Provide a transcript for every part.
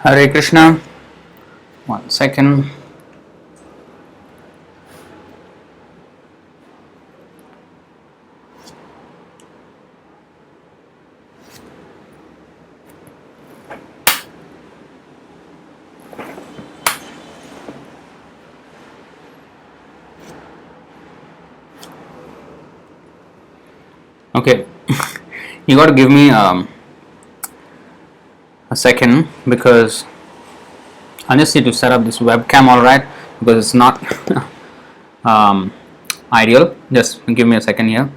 Hare Krishna. 1 second. Okay, you got to give me a second because I just need to set up this webcam, alright, because it's not um, ideal. Just give me a second here.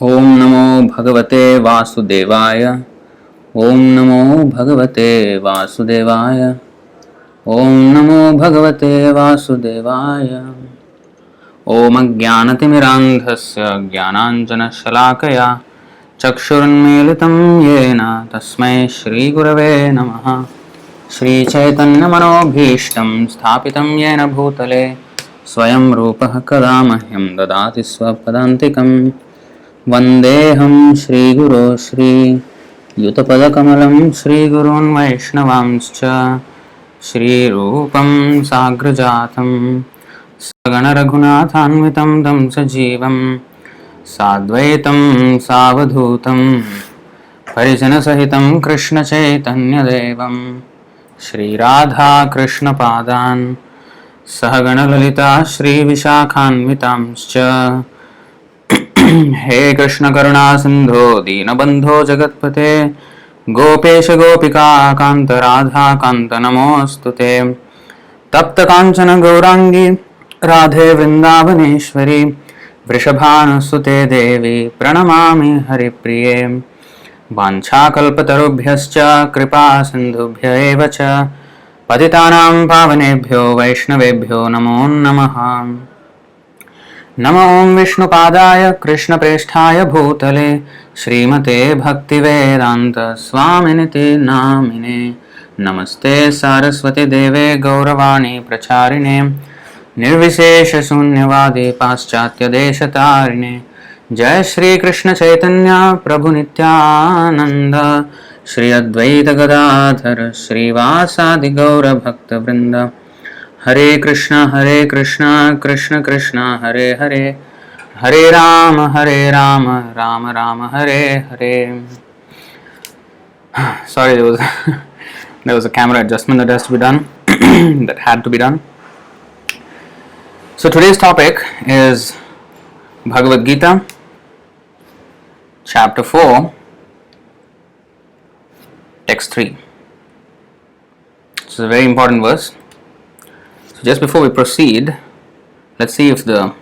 ओम नमो भगवते वासुदेवाय। ओम नमो भगवते वासुदेवाय। ओम नमो भगवते वासुदेवाय। ओम अज्ञानतिमिरान्धस्य ज्ञानाञ्जनशलाकया चक्षुरुन्मीलितं येन तस्मै श्रीगुरवे नमः। श्रीचैतन्यमनोभीष्टं स्थापितं येन भूतले स्वयं रूपः कदा मह्यं ददाति स्वपदान्तिकं। वन्देऽहं श्रीगुरो श्रीयुतपदकमलं श्रीगुरून् वैष्णवांश्च श्रीरूपं साग्रजातं सगणरघुनाथान्वितं तं सजीवं साद्वैतं सावधूतं परिजनसहितं कृष्णचैतन्यदेवं श्रीराधाकृष्णपादान् सहगणललिता श्रीविशाखान्वितांश्च। हे कृष्ण करुणा सिंधो दीनबंधो जगत्पते गोपेश गोपिका कांत राधा कांत नमोस्तुते। तप्त कांचन गौरांगी राधे वृंदावनेश्वरी वृषभानुसुते देवी प्रणमामि हरिप्रिये। वाञ्छाकल्पतरुभ्यश्च कृपा सिन्धुभ्य एव च पतितानां पावनेभ्यो वैष्णवेभ्यो नमो नमः। नमो ओं विष्णुपादाय कृष्णप्रेष्ठाय भूतले श्रीमते भक्तिवेदान्त स्वामिनिति नामिने। नमस्ते सारस्वती देवे गौरवाणी प्रचारिणे निर्विशेषशून्यवादी पाश्चात्यदेशतारिणे। जय श्री कृष्ण चैतन्य प्रभु नित्यानंद श्री अद्वैत गदाधर श्रीवासादि गौर भक्तवृंद। हरे Krishna Krishna Krishna Hare Hare Hare Ram Ram Ram Hare Hare. Sorry, there was a camera adjustment that has to be done that had to be done. So today's topic is Bhagavad Gita chapter 4 text 3. This is a very important verse. So just before we proceed, let's see if the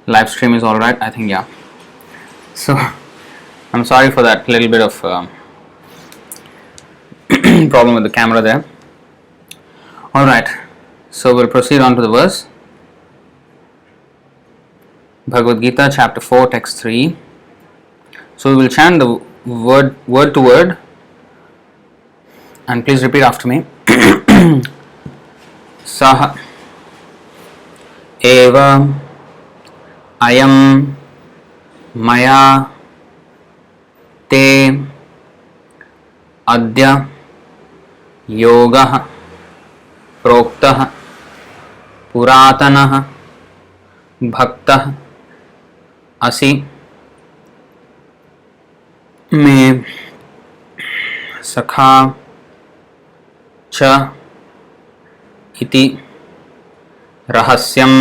live stream is all right. I think yeah. So I'm sorry for that little bit of problem with the camera there. All right. So we'll proceed on to the verse. Bhagavad Gita chapter 4 text 3. So we will chant the word to word, and please repeat after me. Saha eva ayam maya te adya yogah प्रोक्तः पुरातनः भक्तः असि मे सखा च इति रहस्यं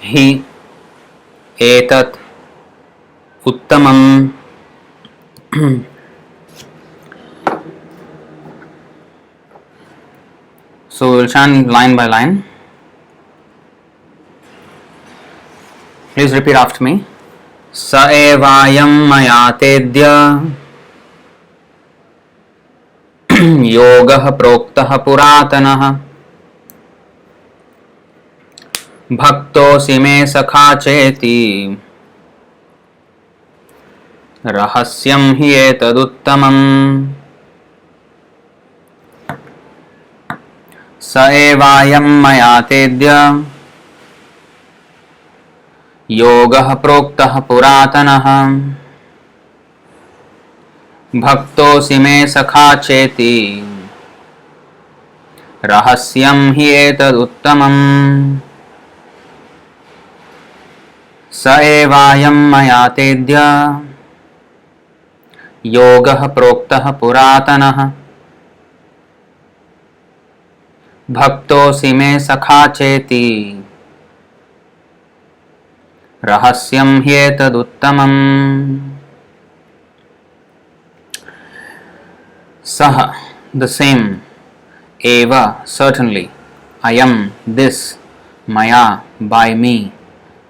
हि एतत् उत्तमं So we will chant line by line. Please repeat after me. Sa evayam maya tedya yogah proktah puratanaha bhaktosi me sakha cheti rahasyam hi etaduttamam. Sa evayam maya tedya yogah proktah puratanaha bhaktosi me sakha cheti rahasyam hi etaduttamam. Sa evayam maya tedya yogah proktah puratanaha bhaktosi me sakha cheti rahasyam hi etaduttamam. Saha, the same, eva, certainly, ayam, this, maya, by me,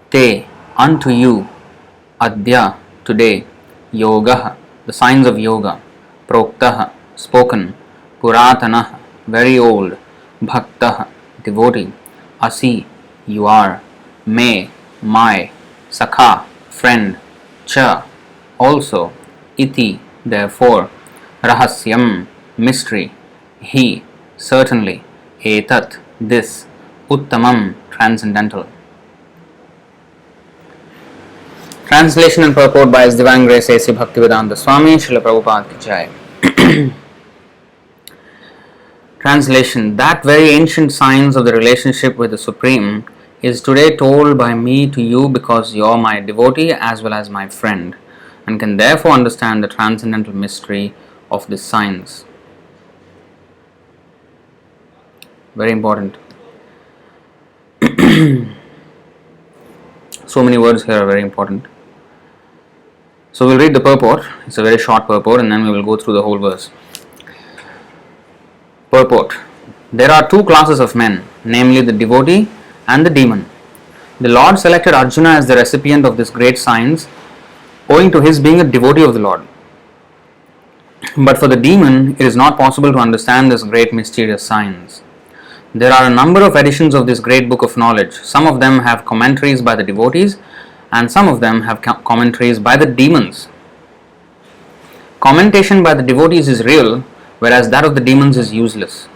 te, unto you, adya, today, yoga, the signs of yoga, proktah, spoken, puratanah, very old, bhaktah, devotee, asi, you are, me, my, sakha, friend, cha, also, iti, therefore, rahasyam, mystery, he, certainly, etat, this, uttamam, transcendental. Translation and purport by His Divine Grace A.C. Bhaktivedanta Swami, Srila Prabhupada Ki Jai. Translation. That very ancient science of the relationship with the Supreme is today told by me to you because you are my devotee as well as my friend, and can therefore understand the transcendental mystery of this science. Very important. So many words here are very important. So we'll read the purport. It's a very short purport, and then we will go through the whole verse. Purport. There are two classes of men, namely the devotee and the demon. The Lord selected Arjuna as the recipient of this great science owing to his being a devotee of the Lord. But for the demon, it is not possible to understand this great mysterious science. There are a number of editions of this great book of knowledge. Some of them have commentaries by the devotees, and some of them have commentaries by the demons. Commentation by the devotees is real, whereas that of the demons is useless.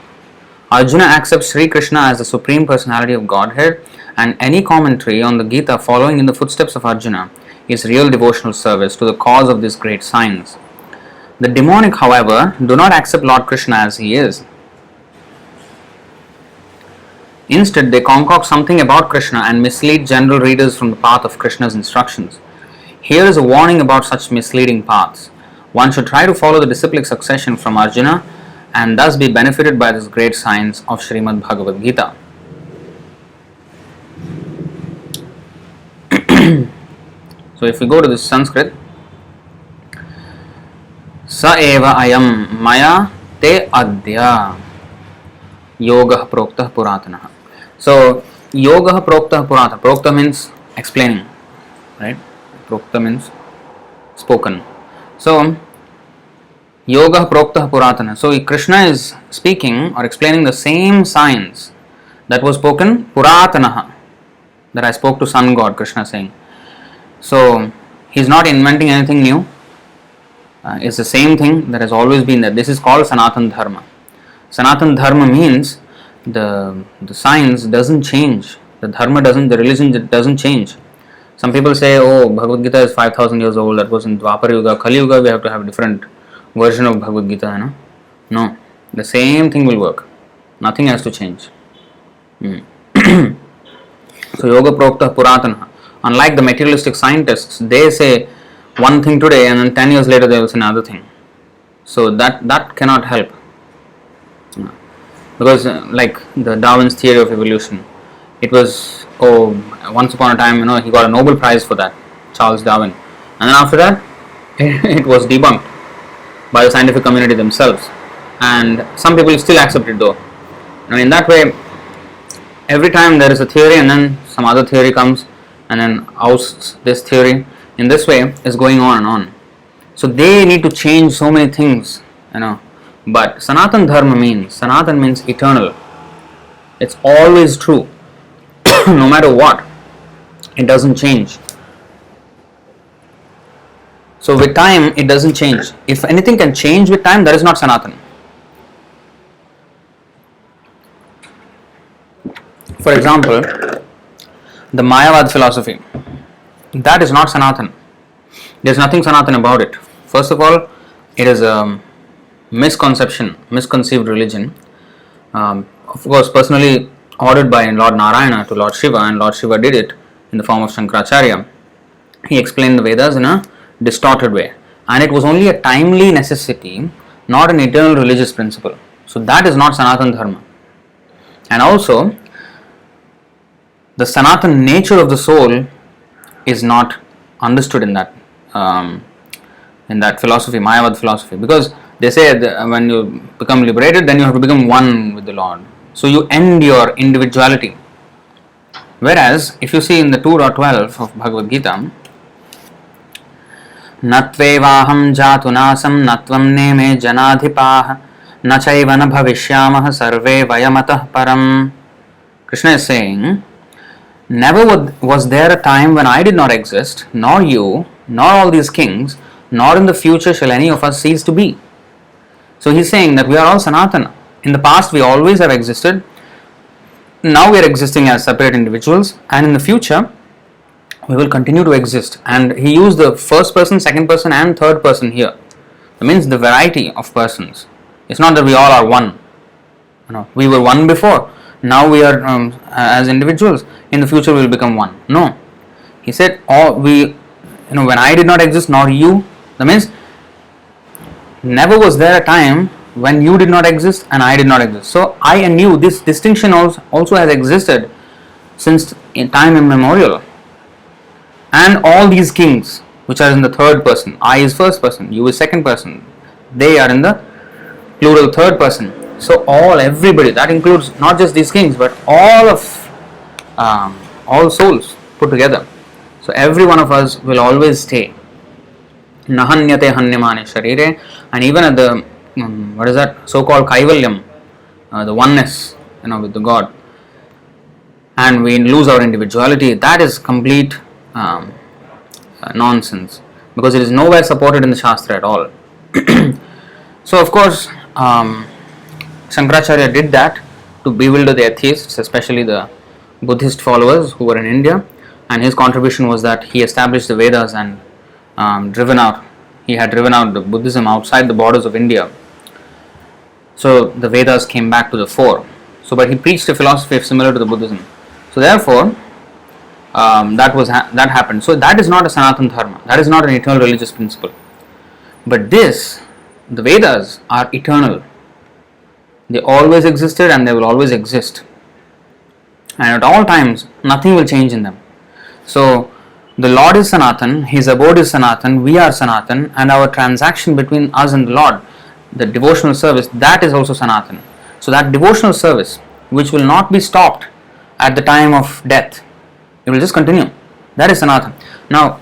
Arjuna accepts Sri Krishna as the Supreme Personality of Godhead, and any commentary on the Gita following in the footsteps of Arjuna is real devotional service to the cause of this great science. The demonic, however, do not accept Lord Krishna as he is. Instead, they concoct something about Krishna and mislead general readers from the path of Krishna's instructions. Here is a warning about such misleading paths. One should try to follow the disciplic succession from Arjuna and thus be benefited by this great science of Srimad Bhagavad Gita. So if we go to this Sanskrit, Sa eva ayam maya te adya yoga proktah puratanaha. So yoga proktah puratana. Prokta means explaining, right? Prokta means spoken. So yoga proktah puratana. So Krishna is speaking or explaining the same science that was spoken puratanaha, that I spoke to Sun God, Krishna saying. So he's not inventing anything new. It's the same thing that has always been there. This is called Sanatan Dharma. Sanatan Dharma means the science doesn't change. The dharma doesn't, the religion doesn't change. Some people say, oh, Bhagavad Gita is 5,000 years old, that was in Dwapar Yuga. Kali Yuga, we have to have a different version of Bhagavad Gita. No? No, the same thing will work. Nothing has to change. So Yoga Prokta Puratana. Unlike the materialistic scientists, they say one thing today and then 10 years later they will say another thing. So that cannot help. Because like the Darwin's theory of evolution, it was, once upon a time, he got a Nobel Prize for that, Charles Darwin. And then after that, it was debunked by the scientific community themselves. And some people still accept it though. Now, in that way, every time there is a theory and then some other theory comes and then ousts this theory. In this way, is going on and on. So they need to change so many things, But Sanatan Dharma means, Sanatan means eternal. It's always true. No matter what, it doesn't change. So with time, it doesn't change. If anything can change with time, that is not Sanatan. For example, the Mayavad philosophy, that is not Sanatan. There is nothing Sanatan about it. First of all, it is a misconceived religion. Of course, personally ordered by Lord Narayana to Lord Shiva, and Lord Shiva did it in the form of Shankaracharya. He explained the Vedas in a distorted way, and it was only a timely necessity, not an eternal religious principle. So that is not Sanatan Dharma. And also, the Sanatan nature of the soul is not understood in that philosophy, Mayavad philosophy, because they say that when you become liberated, then you have to become one with the Lord. So you end your individuality. Whereas, if you see in the 2.12 of Bhagavad Gita, Natvevaham jatu nasam natvam neme janadhipaha nachaiva na bhavishyamah sarve vayamatah param. Krishna is saying, never was there a time when I did not exist, nor you, nor all these kings, nor in the future shall any of us cease to be. So he is saying that we are all Sanatana. In the past we always have existed, now we are existing as separate individuals, and in the future we will continue to exist. And he used the first person, second person and third person here. That means the variety of persons. It's not that we all are one. We were one before, now we are as individuals, in the future we will become one. No. He said, when I did not exist, nor you, that means never was there a time when you did not exist and I did not exist. So I and you, this distinction also has existed since in time immemorial. And all these kings, which are in the third person, I is first person, you is second person, they are in the plural third person. So everybody, that includes not just these kings, but all souls put together. So every one of us will always stay. Nahanyate hanyamane sharire, and even at the so-called kaivalyam, the oneness, with the God, and we lose our individuality. That is complete nonsense, because it is nowhere supported in the Shastra at all. So of course, Shankaracharya did that to bewilder the atheists, especially the Buddhist followers who were in India, and his contribution was that he established the Vedas and he had driven out the Buddhism outside the borders of India. So the Vedas came back to the fore. But he preached a philosophy similar to the Buddhism. So therefore, that happened. So that is not a Sanatan Dharma. That is not an eternal religious principle. But the Vedas are eternal. They always existed and they will always exist. And at all times, nothing will change in them. So the Lord is Sanatan, His abode is Sanatan, we are Sanatan, and our transaction between us and the Lord, the devotional service, that is also Sanatan. So that devotional service, which will not be stopped at the time of death, it will just continue. That is Sanatan. Now,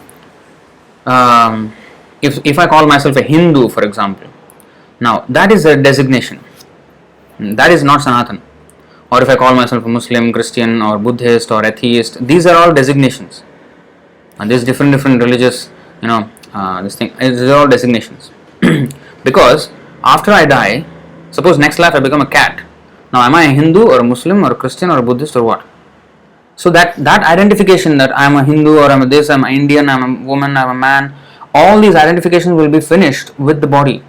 if I call myself a Hindu, for example, now that is a designation. That is not Sanatan. Or if I call myself a Muslim, Christian, or Buddhist, or atheist, these are all designations. And there's different religious, these are all designations. Because after I die, suppose next life I become a cat. Now am I a Hindu or a Muslim or a Christian or a Buddhist or what? So that identification that I am a Hindu or I am a this, I am an Indian, I am a woman, I am a man, all these identifications will be finished with the body.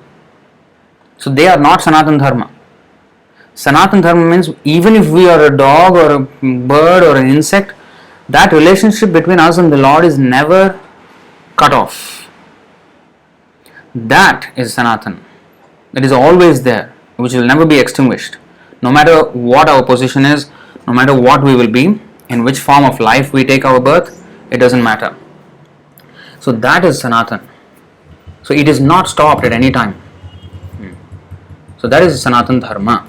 So they are not Sanatan Dharma. Sanatan Dharma means even if we are a dog or a bird or an insect, that relationship between us and the Lord is never cut off. That is Sanatan. That is always there, which will never be extinguished. No matter what our position is, no matter what we will be, in which form of life we take our birth, it doesn't matter. So that is Sanatan. So it is not stopped at any time. So that is Sanatan Dharma.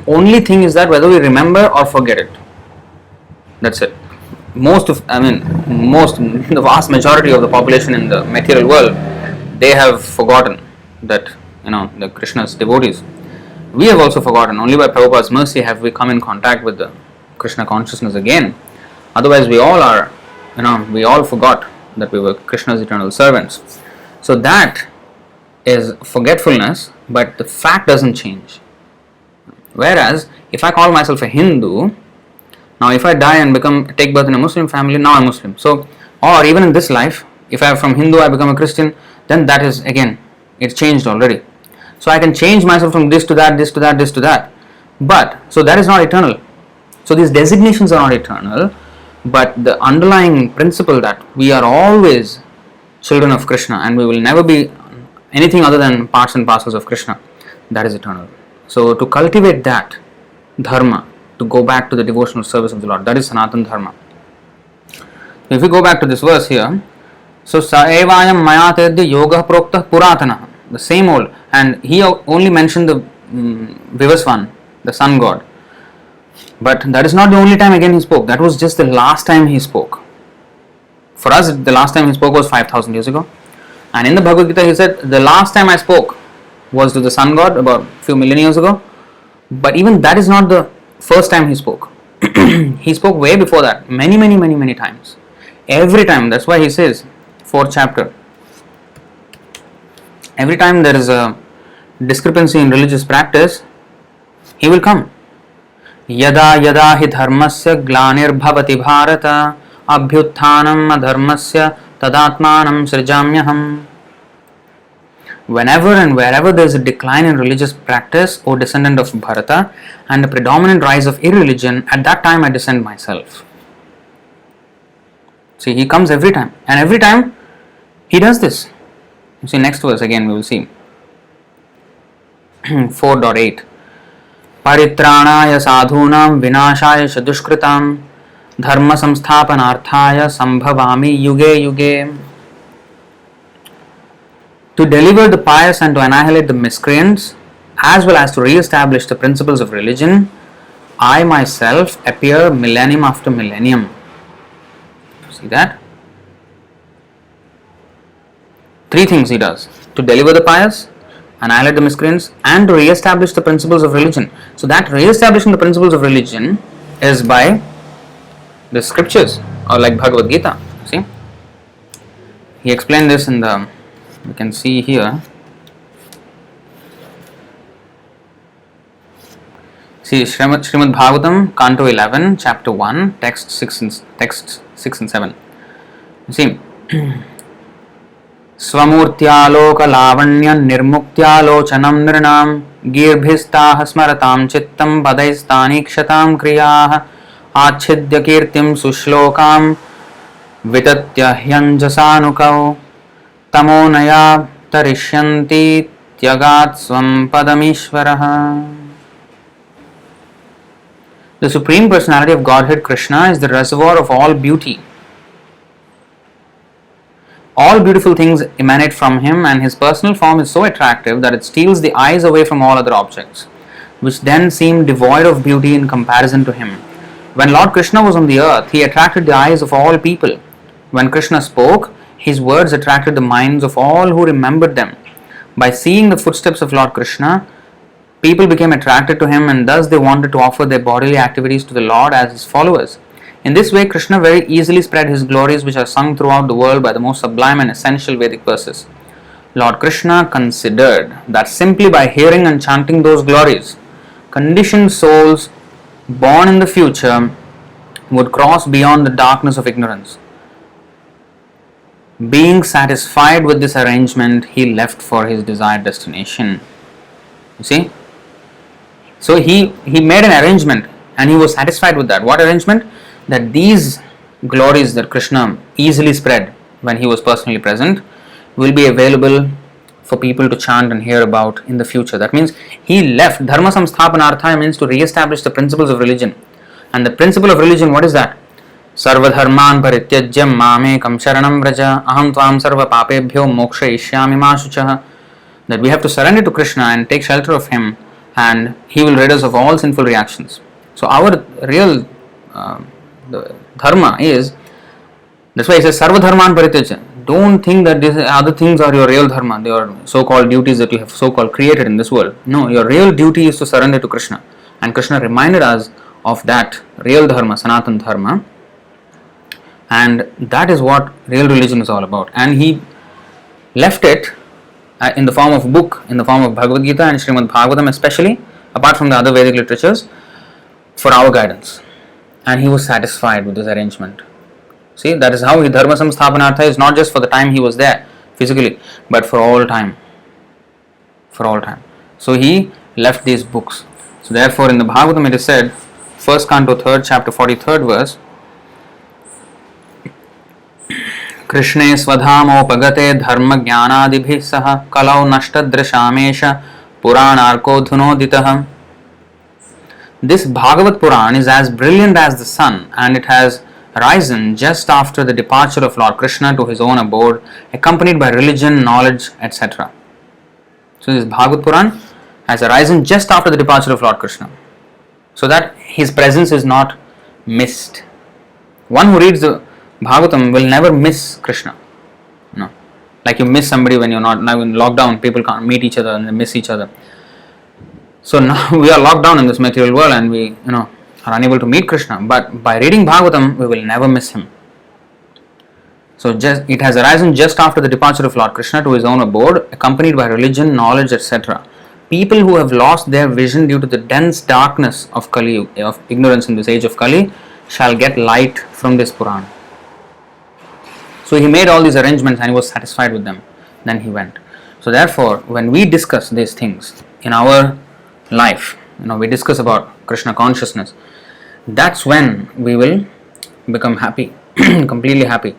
Only thing is that whether we remember or forget it. That's it. The vast majority of the population in the material world, they have forgotten that, the Krishna's devotees. We have also forgotten. Only by Prabhupada's mercy have we come in contact with the Krishna consciousness again. Otherwise, we all forgot that we were Krishna's eternal servants. So that is forgetfulness, but the fact doesn't change. Whereas, if I call myself a Hindu, now if I die and take birth in a Muslim family, now I'm Muslim. So, or even in this life, if I from Hindu I become a Christian, then that is again, it's changed already. So I can change myself from this to that, this to that, this to that. But, so that is not eternal. So these designations are not eternal, but the underlying principle that we are always children of Krishna and we will never be anything other than parts and parcels of Krishna, that is eternal. So to cultivate that dharma, to go back to the devotional service of the Lord, that is Sanatana Dharma. If we go back to this verse here, so sa evayam maya tedya yoga proktah puratana, the same old, and he only mentioned the Vivasvan, the sun god. But that is not the only time again he spoke. That was just the last time he spoke. For us, the last time he spoke was 5,000 years ago. And in the Bhagavad Gita, he said, the last time I spoke was to the sun god about a few million years ago. But even that is not the first time he spoke. He spoke way before that, many times. Every time, that's why he says, 4th chapter, every time there is a discrepancy in religious practice, he will come. Yada yada hi dharmasya glanir-bhavati bharata abhyutthanam adharmasya tadatmanam srijamyaham. Whenever and wherever there is a decline in religious practice, O descendant of Bharata, and a predominant rise of irreligion, at that time I descend myself. See, he comes every time, and every time he does this. You see, next verse again we will see. 4.8 Paritranaya sadhunam vinashaya shadushkritam dharma samsthapanarthaya sambhavami yuge yuge. To deliver the pious and to annihilate the miscreants, as well as to re-establish the principles of religion, I myself appear millennium after millennium. See that? 3 things he does. To deliver the pious, annihilate the miscreants, and to re-establish the principles of religion. So that re-establishing the principles of religion is by the scriptures, or like Bhagavad Gita. See? He explained this in the, we can see here. See, Srimad Bhagavatam, Canto 11, Chapter 1, text 6 and 7. You see, Swamurtyalok lavanya nirmuktyalocanam nirnam girbhistah smaratam chittam padaistanikshatam kriyah achidya kirtim sushlokam vitatya hyanjasanukau tamonaya tarishyanti tyagat swam padamishvaraha. The Supreme Personality of Godhead Krishna is the reservoir of all beauty. All beautiful things emanate from him, and his personal form is so attractive that it steals the eyes away from all other objects, which then seem devoid of beauty in comparison to him. When Lord Krishna was on the earth, he attracted the eyes of all people. When Krishna spoke, his words attracted the minds of all who remembered them. By seeing the footsteps of Lord Krishna, people became attracted to him, and thus they wanted to offer their bodily activities to the Lord as his followers. In this way, Krishna very easily spread his glories, which are sung throughout the world by the most sublime and essential Vedic verses. Lord Krishna considered that simply by hearing and chanting those glories, conditioned souls born in the future would cross beyond the darkness of ignorance. Being satisfied with this arrangement, he left for his desired destination. You see? So he made an arrangement and he was satisfied with that. What arrangement? That these glories that Krishna easily spread when he was personally present will be available for people to chant and hear about in the future. That means he left. Dharma samsthapanarthaya means to re-establish the principles of religion. And the principle of religion, what is that? Sarva dharman parityajya mamekam sharanam vraja aham tvam sarva papebhyo moksha ishyami ma shuchaha. That we have to surrender to Krishna and take shelter of him and He will rid us of all sinful reactions. So our real the dharma is, that's why it says sarva dharman parityaja. Don't think that these other things are your real dharma, they are so-called duties that you have so-called created in this world. No, your real duty is to surrender to Krishna, and Krishna reminded us of that real dharma, Sanatan dharma, and that is what real religion is all about. And He left it in the form of a book, in the form of Bhagavad Gita and Srimad Bhagavatam especially, apart from the other Vedic literatures, for our guidance. And He was satisfied with this arrangement. See, that is how His Dharma Samsthapanartha is not just for the time He was there physically, but for all time. For all time. So He left these books. So therefore in the Bhagavatam it is said, 1st Canto 3rd chapter 43rd verse, कृष्णे स्वधामोपगते धर्म ज्ञानादिभिः सह कलौ नष्टदृशामेश पुराणार्कोऽधुनोदितः. This Bhagavat Puran is as brilliant as the sun, and it has risen just after the departure of Lord Krishna to his own abode, accompanied by religion, knowledge, etc. So this Bhagavat Puran has arisen just after the departure of Lord Krishna, so that his presence is not missed. One who reads the Bhagavatam will never miss Krishna. No. Like you miss somebody when you're not, now in lockdown, people can't meet each other and they miss each other. So now we are locked down in this material world and we, are unable to meet Krishna. But by reading Bhagavatam, we will never miss Him. So it has arisen just after the departure of Lord Krishna to his own abode, accompanied by religion, knowledge, etc. People who have lost their vision due to the dense darkness of Kali, of ignorance in this age of Kali, shall get light from this Puran. So He made all these arrangements and He was satisfied with them. Then He went. So therefore, when we discuss these things in our life, we discuss about Krishna consciousness, that's when we will become happy, completely happy.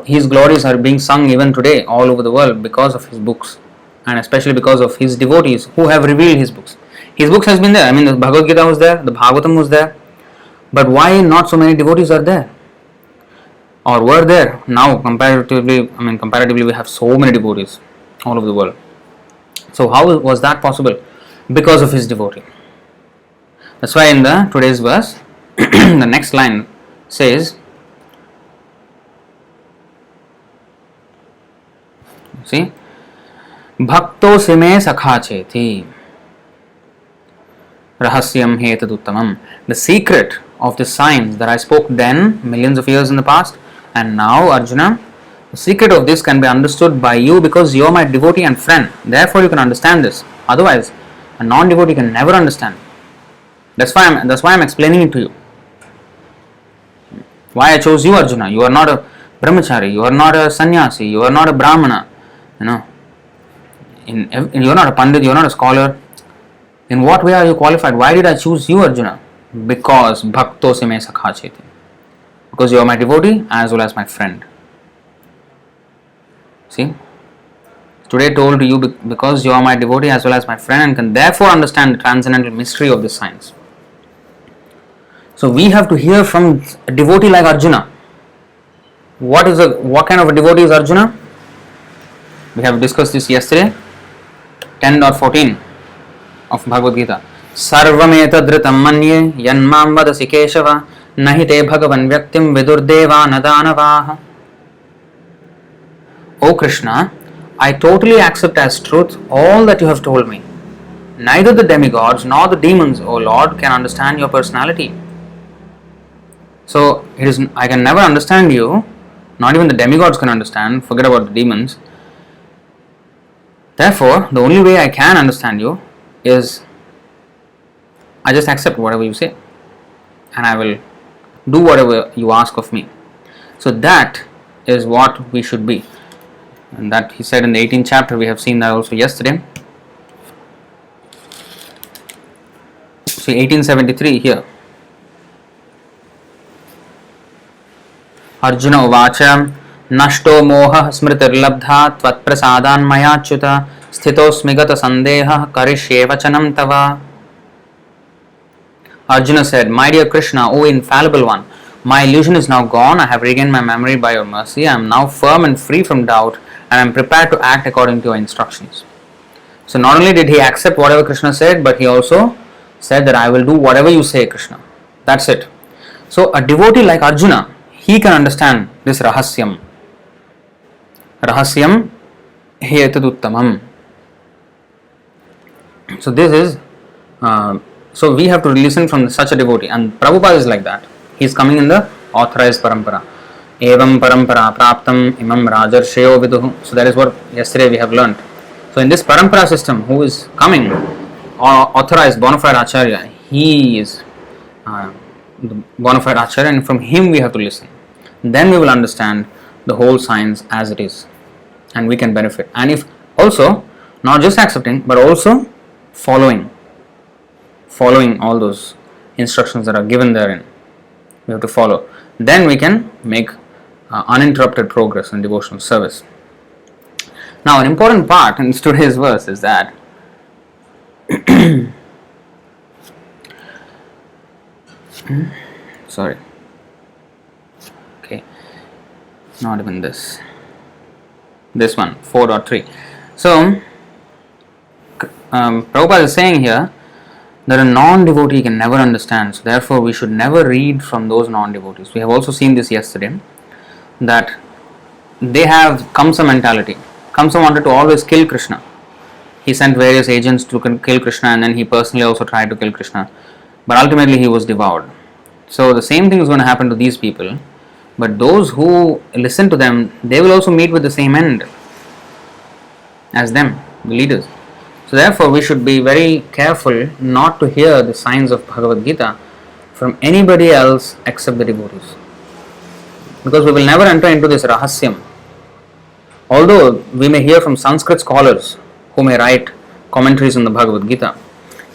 His glories are being sung even today all over the world because of His books, and especially because of His devotees who have revealed His books. His books has been there. The Bhagavad Gita was there, the Bhagavatam was there, but why not so many devotees are there? Or were there? Now comparatively we have so many devotees all over the world. So how was that possible? Because of His devotee. That's why in the today's verse, the next line says, see, Bhakto sime sakha cheti rahasyam hetaduttamam. The secret of the signs that I spoke then, millions of years in the past, and now, Arjuna, the secret of this can be understood by you because you are my devotee and friend. Therefore, you can understand this. Otherwise, a non-devotee can never understand. That's why I'm explaining it to you. Why I chose you, Arjuna. You are not a brahmachari. You are not a sannyasi. You are not a brahmana. You are not a pandit. You are not a scholar. In what way are you qualified? Why did I choose you, Arjuna? Because bhakto se me sakha cheti. Because you are my devotee as well as my friend. See? Today told to you because you are my devotee as well as my friend and can therefore understand the transcendental mystery of this science. So we have to hear from a devotee like Arjuna. What kind of a devotee is Arjuna? We have discussed this yesterday. 10.14 of Bhagavad Gita. Sarvametadritam manye yanmam vadasi keshava nahi te bhagavan vyaktim vidurdeva nadanavaha. O Krishna, I totally accept as truth all that you have told me. Neither the demigods nor the demons, O Lord, can understand your personality. So I can never understand you. Not even the demigods can understand. Forget about the demons. Therefore, the only way I can understand you is I just accept whatever you say, and I will do whatever you ask of me. So that is what we should be. And that he said in the 18th chapter, we have seen that also yesterday. See 1873 here. Arjuna uvacha nashto moha smritirlabdha tvat prasadan mayachyuta sthitosmi gata sandeha karishye vachanam tava. Arjuna said, my dear Krishna, O infallible one, my illusion is now gone. I have regained my memory by your mercy. I am now firm and free from doubt, and I am prepared to act according to your instructions. So not only did he accept whatever Krishna said, but he also said that I will do whatever you say, Krishna. That's it. So a devotee like Arjuna, he can understand this rahasyam. Rahasyam hetaduttamam. So this is, so we have to listen from such a devotee, and Prabhupada is like that. He is coming in the authorized parampara. Evam parampara praptam imam rajarshayo viduhu. So that is what yesterday we have learnt. So in this parampara system, who is coming, authorized bona fide acharya, he is the bona fide acharya, and from him we have to listen. Then we will understand the whole science as it is, and we can benefit. And if also not just accepting, but also following all those instructions that are given therein, we have to follow. Then we can make uninterrupted progress in devotional service. Now, an important part in today's verse is that sorry, okay, not even this one, 4.3. So Prabhupada is saying here that a non-devotee can never understand, so therefore we should never read from those non-devotees. We have also seen this yesterday, that they have Kamsa mentality. Kamsa wanted to always kill Krishna. He sent various agents to kill Krishna, and then he personally also tried to kill Krishna, but ultimately he was devoured. So the same thing is going to happen to these people, but those who listen to them, they will also meet with the same end as them, the leaders. So therefore we should be very careful not to hear the signs of Bhagavad Gita from anybody else except the devotees, because we will never enter into this rahasyam. Although we may hear from Sanskrit scholars who may write commentaries on the Bhagavad Gita,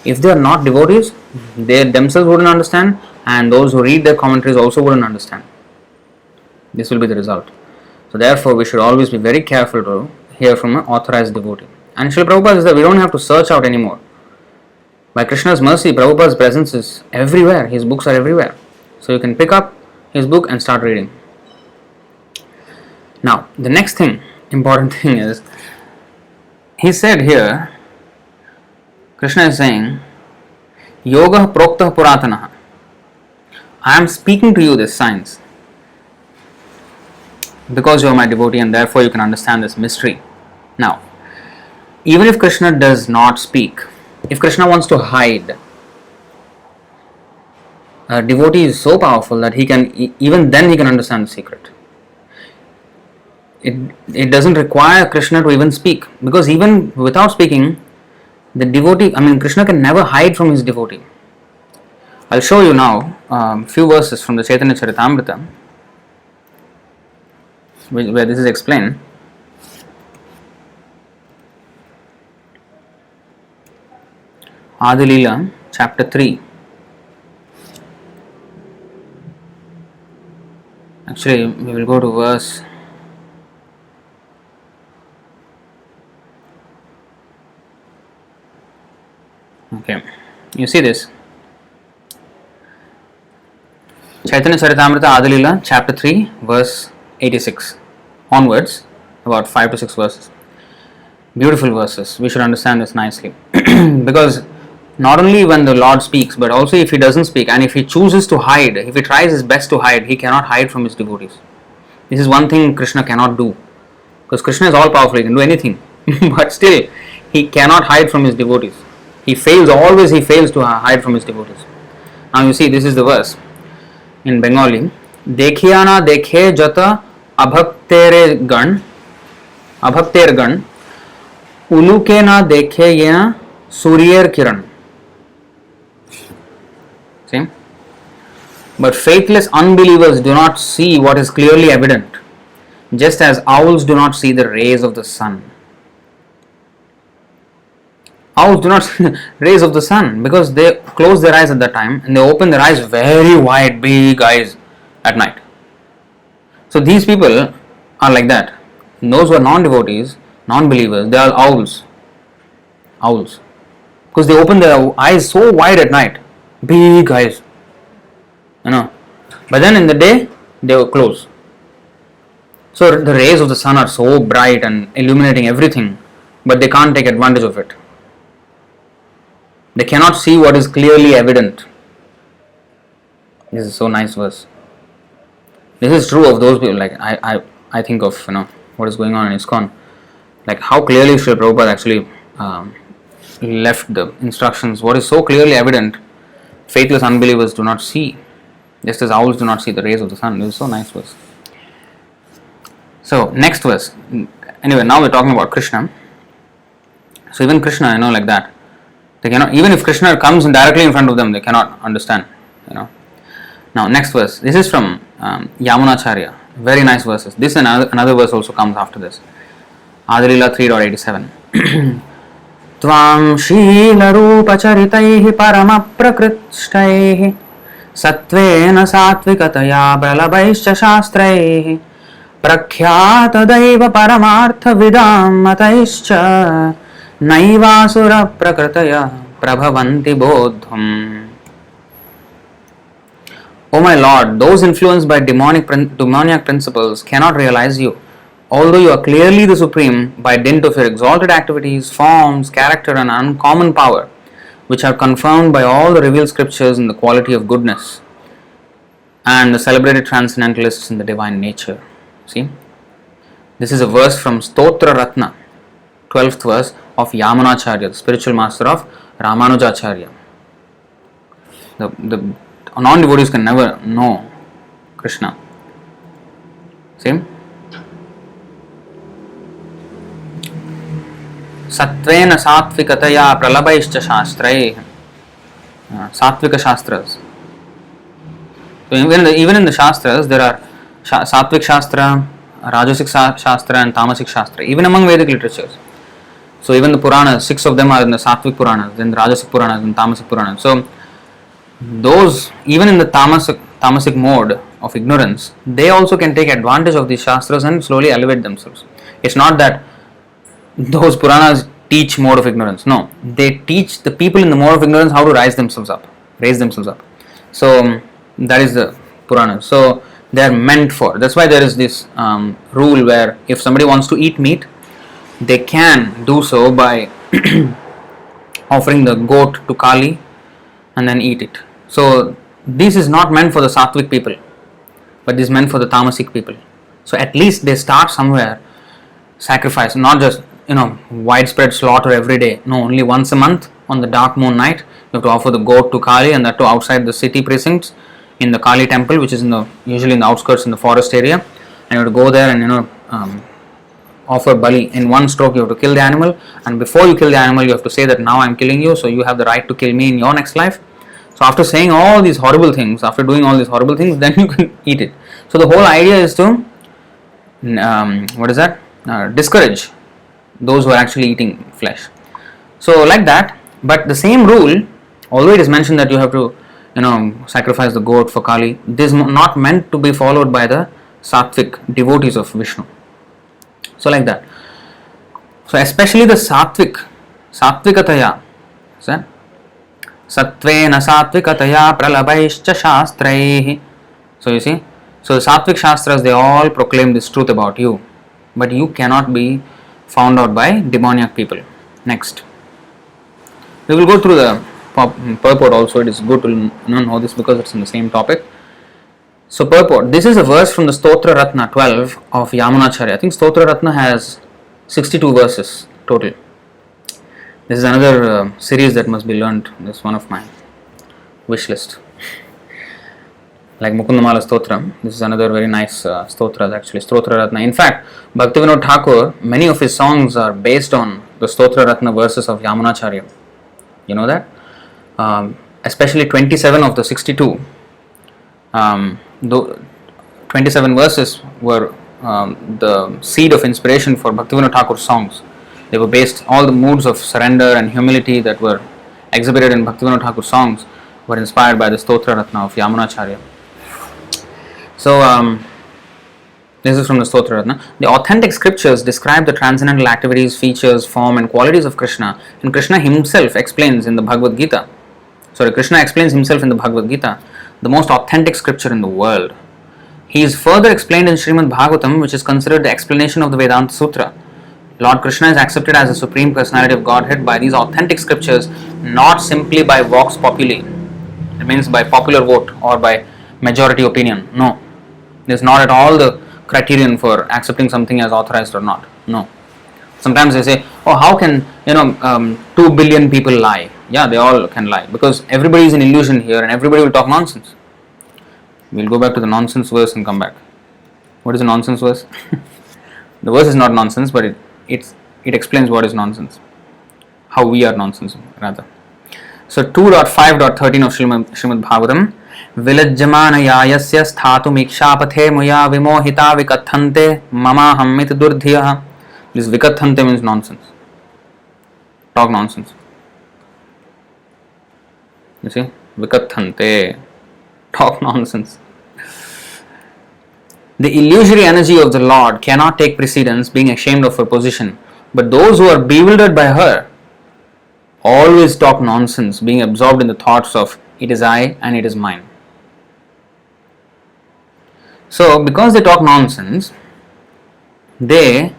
if they are not devotees, they themselves wouldn't understand, and those who read their commentaries also wouldn't understand. This will be the result. So therefore we should always be very careful to hear from an authorized devotee. And Srila Prabhupada says that we don't have to search out anymore. By Krishna's mercy, Prabhupada's presence is everywhere. His books are everywhere. So you can pick up his book and start reading. Now, the next important thing is, he said here, Krishna is saying, Yoga Proktah Puratanaha. I am speaking to you this science because you are my devotee, and therefore you can understand this mystery. Now, even if Krishna does not speak, if Krishna wants to hide, a devotee is so powerful that he can, even then he can understand the secret. It doesn't require Krishna to even speak, because even without speaking, the devotee, Krishna can never hide from his devotee. I'll show you now a few verses from the Chaitanya Charitamrita where this is explained. Adi Leela, chapter 3. Actually, we will go to verse. Okay, you see this? Chaitanya Charitamrita Adi Leela, chapter 3, verse 86 onwards, about 5 to 6 verses. Beautiful verses. We should understand this nicely. Because not only when the Lord speaks, but also if he doesn't speak, and if he chooses to hide, if he tries his best to hide, he cannot hide from his devotees. This is one thing Krishna cannot do, because Krishna is all powerful, he can do anything, but still he cannot hide from his devotees. He fails to hide from his devotees. Now you see, this is the verse in Bengali. Dekhiya na dekhe jata abhakter gan uluke na dekhe yena suryer kiran. See? But faithless unbelievers do not see what is clearly evident, just as owls do not see the rays of the sun. Owls do not see the rays of the sun because they close their eyes at that time and they open their eyes very wide, big eyes at night. So these people are like that. And those who are non-devotees, non-believers, they are owls. Owls. Because they open their eyes so wide at night, big eyes. But then in the day, they will close. So the rays of the sun are so bright and illuminating everything, but they can't take advantage of it. They cannot see what is clearly evident. This is so nice verse. This is true of those people. Like I think of what is going on in ISKCON. Like how clearly Srila Prabhupada actually left the instructions. What is so clearly evident, faithless unbelievers do not see, just as owls do not see the rays of the sun. This is so nice verse. So next verse. Anyway, now we're talking about Krishna. So even Krishna, like that, they cannot. Even if Krishna comes directly in front of them, they cannot understand. Now next verse. This is from Yamunacharya. Very nice verses. This and another verse also comes after this. Adilila 3.87. Tvam Shila Rupa Charitaihi Parama Prakritštaihi Satvena Satvikataya Pralabaischa Shastraihi Prakhyata Daiva Paramartha Vidam Mataischa Naivasura Prakritaya Prabhavanti Bodham. O my Lord, those influenced by demoniac principles cannot realize you, although you are clearly the Supreme by dint of your exalted activities, forms, character and uncommon power, which are confirmed by all the revealed scriptures in the quality of goodness and the celebrated transcendentalists in the divine nature. See, this is a verse from Stotra Ratna, 12th verse of Yamunacharya, the spiritual master of Ramanujacharya. The non-devotees can never know Krishna. See? Satvena Satvikataya Pralabaischa Shastrai. Satvika Shastras. So even in the Shastras, there are Satvik Shastra, Rajasic Shastra and Tamasic Shastra, even among Vedic literatures. So even the Puranas, 6 of them are in the Satvik Puranas, then the Rajasic Puranas and Tamasic Puranas. So those, even in the tamasic mode of ignorance, they also can take advantage of these Shastras and slowly elevate themselves. It's not that those Puranas teach mode of ignorance. No, they teach the people in the mode of ignorance how to raise themselves up. So that is the Puranas. So they are meant for. That's why there is this rule where if somebody wants to eat meat, they can do so by offering the goat to Kali and then eat it. So this is not meant for the Sattvic people, but this is meant for the Tamasic people. So at least they start somewhere, sacrifice, not just widespread slaughter every day. No, only once a month on the dark moon night, you have to offer the goat to Kali, and that to outside the city precincts in the Kali temple, which is usually in the outskirts in the forest area, and you have to go there and offer bali. In one stroke you have to kill the animal, and before you kill the animal you have to say that now I am killing you, so you have the right to kill me in your next life. So after saying all these horrible things, after doing all these horrible things, then you can eat it. So the whole idea is to discourage those who are actually eating flesh. So like that, but the same rule, although it is mentioned that you have to sacrifice the goat for Kali, this is not meant to be followed by the Sattvic devotees of Vishnu. So like that. So especially the Sattvikataya, Satvena Sattvikataya Pralabaischa Shastraihi. So you see, so the Sattvic Shastras, they all proclaim this truth about you, but you cannot be found out by demoniac people. Next, we will go through the purport also. It is good to know this because it's in the same topic. So purport, this is a verse from the Stotra Ratna 12 of Yamunacharya. I think Stotra Ratna has 62 verses total. This is another series that must be learned. This is one of my wish list. Like Mukundamala Stotra, this is another very nice stotra actually, Stotra Ratna. In fact, Bhaktivinoda Thakur, many of his songs are based on the Stotra Ratna verses of Yamunacharya. You know that? Especially 27 of the 62. 27 verses were the seed of inspiration for Bhaktivinoda Thakur's songs. They were based, all the moods of surrender and humility that were exhibited in Bhaktivinoda Thakur's songs were inspired by the Stotra Ratna of Yamunacharya. So, this is from the Stotra Ratna. The authentic scriptures describe the transcendental activities, features, form and qualities of Krishna, and Krishna himself explains in the Bhagavad Gita. Krishna explains himself in the Bhagavad Gita, the most authentic scripture in the world. He is further explained in Srimad Bhagavatam, which is considered the explanation of the Vedanta Sutra. Lord Krishna is accepted as the Supreme Personality of Godhead by these authentic scriptures, not simply by vox populi. It means by popular vote or by majority opinion. No. This is not at all the criterion for accepting something as authorized or not. No. Sometimes they say, oh, how can 2 billion people lie? Yeah, they all can lie because everybody is an illusion here and everybody will talk nonsense. We'll go back to the nonsense verse and come back. What is a nonsense verse? The verse is not nonsense, but it explains what is nonsense. How we are nonsense, rather. So 2.5.13 of Srimad Bhagavatam. Vilajjamanayayasya sthatum ikshapathe muya vimohita vikathante mama hammit durdhiyah. This vikathante means nonsense. Talk nonsense. You see? Vikathante. Talk nonsense. The illusory energy of the Lord cannot take precedence, being ashamed of her position. But those who are bewildered by her always talk nonsense, being absorbed in the thoughts of it is I and it is mine. So, because they talk nonsense, they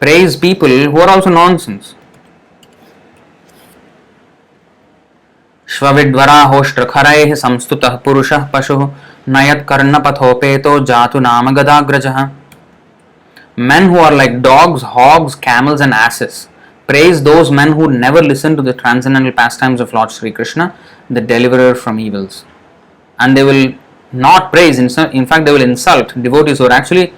praise people who are also nonsense. Shvavidvarahoshtrakharaih samstutah purushah pashuh nayat karnapathopeto jatu namagadagrajah. Men who are like dogs, hogs, camels and asses praise those men who never listen to the transcendental pastimes of Lord Sri Krishna, the deliverer from evils. And they will not praise, in fact they will insult devotees who are actually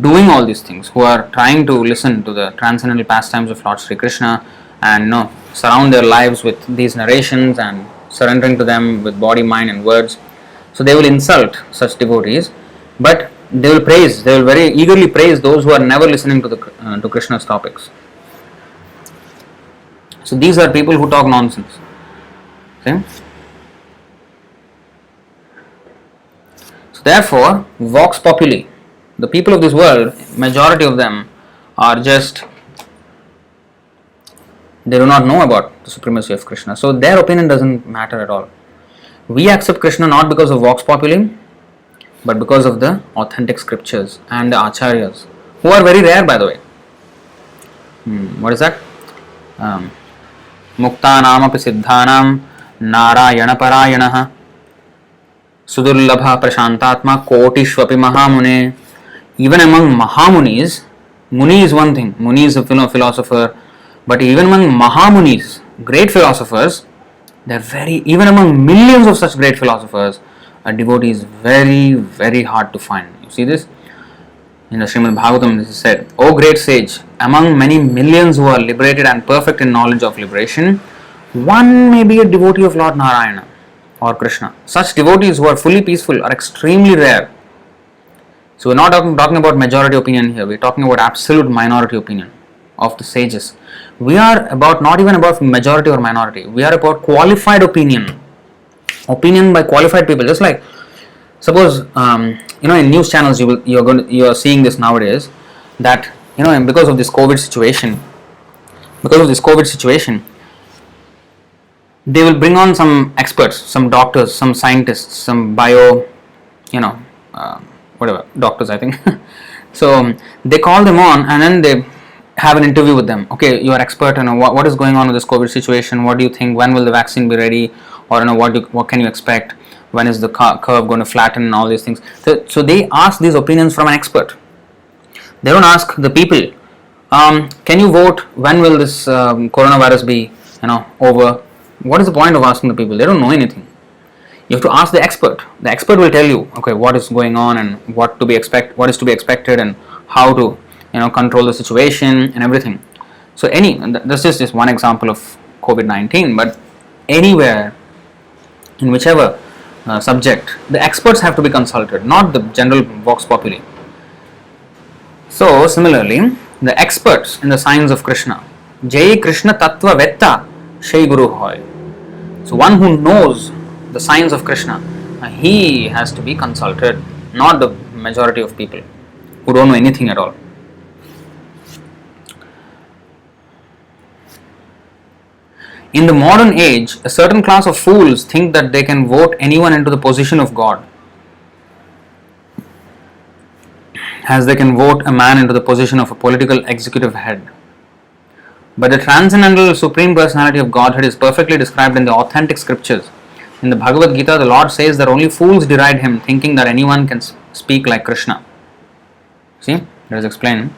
doing all these things, who are trying to listen to the transcendental pastimes of Lord Sri Krishna and surround their lives with these narrations and surrendering to them with body, mind and words. So they will insult such devotees, but they will very eagerly praise those who are never listening to to Krishna's topics. So these are people who talk nonsense. Okay? So therefore, vox populi, the people of this world, majority of them are just, they do not know about the supremacy of Krishna. So their opinion doesn't matter at all. We accept Krishna not because of vox populi, but because of the authentic scriptures and the acharyas, who are very rare, by the way. What is that? Muktanam api siddhanam narayana parayanah sudurlabha prashantatma kotishvapi mahamune. Even among Mahamunis, Muni is one thing, Muni is a philosopher, but even among Mahamunis, great philosophers, even among millions of such great philosophers, a devotee is very, very hard to find. You see this? In the Srimad Bhagavatam, this is said, O great sage, among many millions who are liberated and perfect in knowledge of liberation, one may be a devotee of Lord Narayana or Krishna. Such devotees who are fully peaceful are extremely rare. So we're not talking about majority opinion here, we're talking about absolute minority opinion of the sages. We are not even about majority or minority, we are about qualified opinion by qualified people. Just like, suppose in news channels you are seeing this nowadays, that because of this COVID situation, they will bring on some experts, some doctors, some scientists, some doctors, I think. So they call them on and then they have an interview with them. Okay, you are expert on what is going on with this COVID situation. What do you think? When will the vaccine be ready? Or what can you expect? When is the curve going to flatten and all these things? So they ask these opinions from an expert. They don't ask the people, can you vote? When will this coronavirus be over? What is the point of asking the people? They don't know anything. You have to ask the expert. The expert will tell you, okay, what is going on and what is to be expected and how to control the situation and everything. So this is just one example of COVID-19, but anywhere, in whichever subject, the experts have to be consulted, not the general vox populi. So similarly, the experts in the science of Krishna, Jai Krishna Tattva Vetta Shai Guru Hoy. So one who knows the science of Krishna, he has to be consulted, not the majority of people who don't know anything at all. In the modern age, a certain class of fools think that they can vote anyone into the position of God. as they can vote a man into the position of a political executive head. But the transcendental Supreme Personality of Godhead is perfectly described in the authentic scriptures. In the Bhagavad Gita, the Lord says that only fools deride him, thinking that anyone can speak like Krishna. See, let us explain.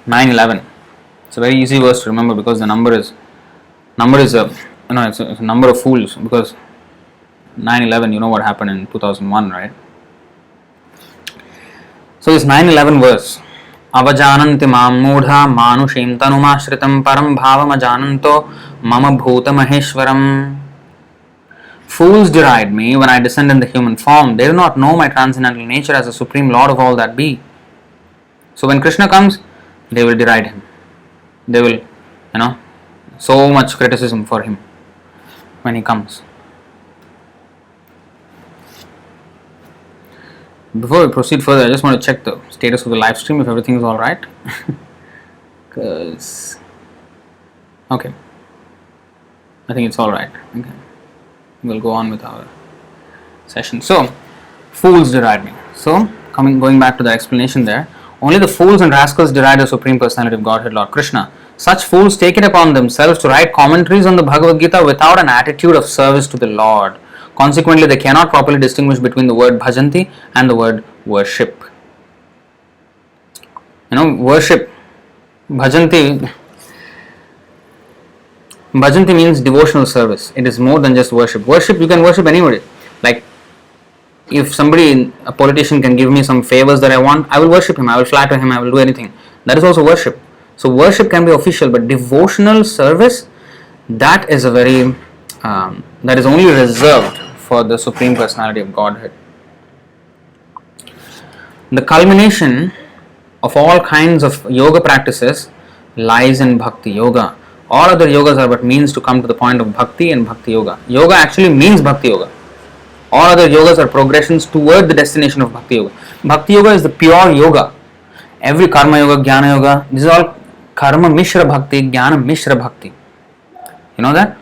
9:11. It's a very easy verse to remember because the number is it's a number of fools, because 9/11, you know what happened in 2001, right? So this 9:11 verse, avajananti mam mudha manushim tanumashritam param bhavam ajananto mama bhuta maheshwaram. Fools deride me when I descend in the human form. They do not know my transcendental nature as the supreme Lord of all that be. So when Krishna comes, they will deride him. They will, so much criticism for him when he comes. Before we proceed further, I just want to check the status of the live stream, if everything is alright. Okay. I think it's alright. Okay. We'll go on with our session. So, fools deride me. So, going back to the explanation there, only the fools and rascals deride the Supreme Personality of Godhead, Lord Krishna. Such fools take it upon themselves to write commentaries on the Bhagavad Gita without an attitude of service to the Lord. Consequently, they cannot properly distinguish between the word bhajanti and the word worship. Worship, bhajanti means devotional service. It is more than just worship. Worship, you can worship anybody. Like, if a politician can give me some favors that I want, I will worship him, I will flatter him, I will do anything. That is also worship. So worship can be official, but devotional service, that is that is only reserved for the Supreme Personality of Godhead. The culmination of all kinds of yoga practices lies in Bhakti Yoga. All other yogas are but means to come to the point of Bhakti and Bhakti Yoga. Yoga actually means Bhakti Yoga. All other yogas are progressions toward the destination of Bhakti Yoga. Bhakti Yoga is the pure yoga. Every Karma Yoga, Jnana Yoga, this is all Karma Mishra Bhakti, Jnana Mishra Bhakti. You know that?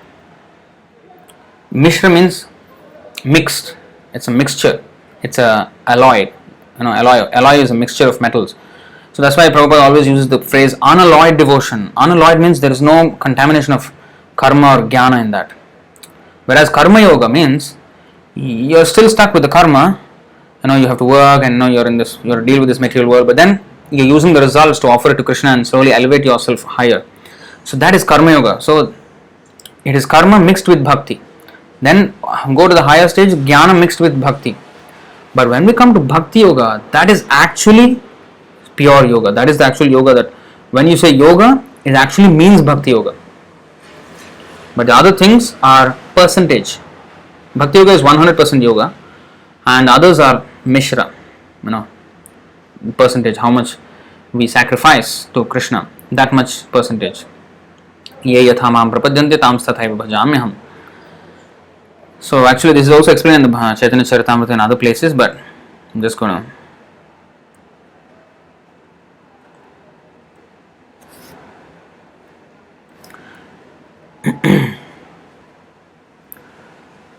Mishra means mixed. It's a mixture. It's a alloy. Alloy is a mixture of metals. So that's why Prabhupada always uses the phrase unalloyed devotion. Unalloyed means there is no contamination of karma or jnana in that. Whereas Karma Yoga means you're still stuck with the karma. You have to work and you have to deal with this material world, but then you're using the results to offer it to Krishna and slowly elevate yourself higher. So that is Karma Yoga. So it is karma mixed with bhakti. Then go to the higher stage, jnana mixed with bhakti. But when we come to Bhakti Yoga, that is actually pure yoga. That is the actual yoga that when you say yoga, it actually means Bhakti Yoga. But the other things are percentage. Bhakti Yoga is 100% yoga and others are Mishra. Percentage, how much we sacrifice to Krishna, that much percentage. Ye yatha mam prapadyante tam tathaiva bhajamyaham. So actually this is also explained in the Chaitanya Charitamrita and other places, but I'm just going to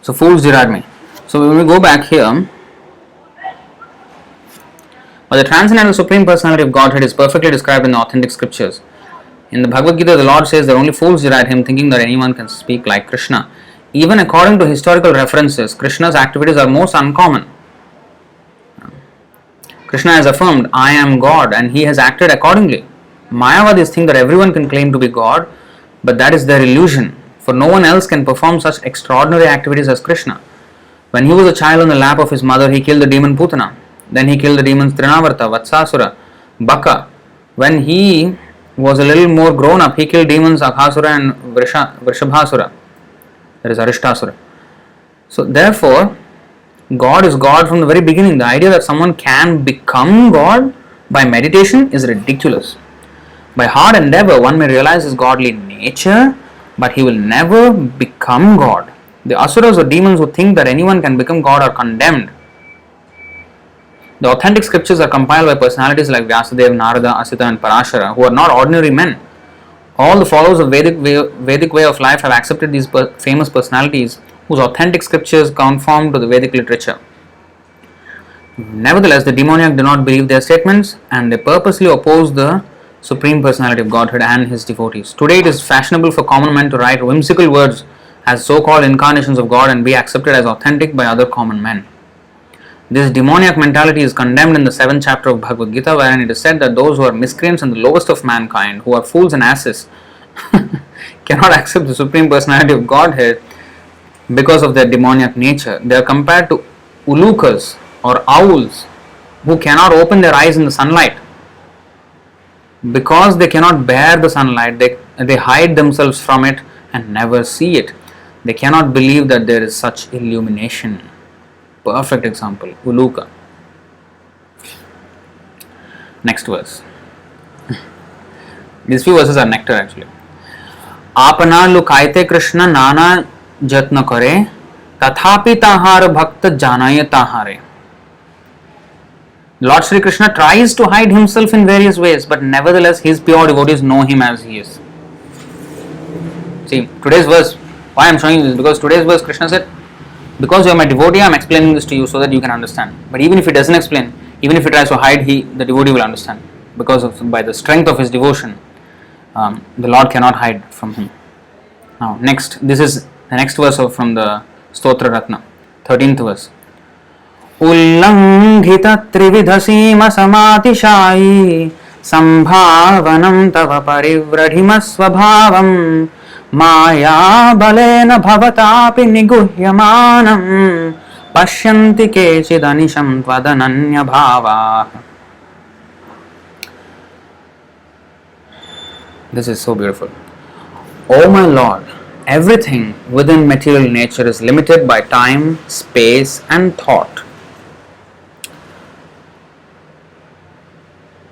So fools deride me. So when we go back here, but the transcendental Supreme Personality of Godhead is perfectly described in the authentic scriptures. In the Bhagavad Gita, the Lord says that only fools deride him, thinking that anyone can speak like Krishna. Even according to historical references, Krishna's activities are most uncommon. Krishna has affirmed, I am God, and he has acted accordingly. Mayavadis think that everyone can claim to be God, but that is their illusion, for no one else can perform such extraordinary activities as Krishna. When he was a child on the lap of his mother, he killed the demon Putana. Then he killed the demons Trinavarta, Vatsasura, Baka. When he was a little more grown up, he killed demons Aghasura and Vrishabhasura. That is Arishtasura. So therefore, God is God from the very beginning. The idea that someone can become God by meditation is ridiculous. By hard endeavor, one may realize his godly nature, but he will never become God. The asuras or demons who think that anyone can become God are condemned. The authentic scriptures are compiled by personalities like Vyasadeva, Narada, Asita and Parashara, who are not ordinary men. All the followers of Vedic way of life have accepted these famous personalities whose authentic scriptures conform to the Vedic literature. Nevertheless, the demoniac do not believe their statements and they purposely oppose the Supreme Personality of Godhead and His devotees. Today, it is fashionable for common men to write whimsical words as so called incarnations of God and be accepted as authentic by other common men. This demoniac mentality is condemned in the 7th chapter of Bhagavad Gita, wherein it is said that those who are miscreants and the lowest of mankind, who are fools and asses, cannot accept the Supreme Personality of Godhead because of their demoniac nature. They are compared to ulukas or owls who cannot open their eyes in the sunlight. Because they cannot bear the sunlight, they hide themselves from it and never see it. They cannot believe that there is such illumination. Perfect example, uluka. Next verse. These few verses are nectar actually. आपना लुकायते कृष्ण नाना जत्न करे तथापि ताहार भक्त जानाये ताहारे. Lord Sri Krishna tries to hide himself in various ways, but nevertheless his pure devotees know him as he is. See, today's verse, why I am showing you this? Because today's verse Krishna said, because you are my devotee, I am explaining this to you so that you can understand. But even if he doesn't explain, even if he tries to hide, the devotee will understand. Because by the strength of his devotion, the Lord cannot hide from him. Now, next, this is the next verse from the Stotra Ratna, 13th verse. उल्लंघित त्रिविध सीम समातिशायी संभावनं तव परिव्रढिम स्वभावं माया बलेन भवतापि निगुह्यमानं पश्यन्ति केचिदनिशं त्वदनन्य भावाः. This is so beautiful. O my Lord, everything within material nature is limited by time, space and thought.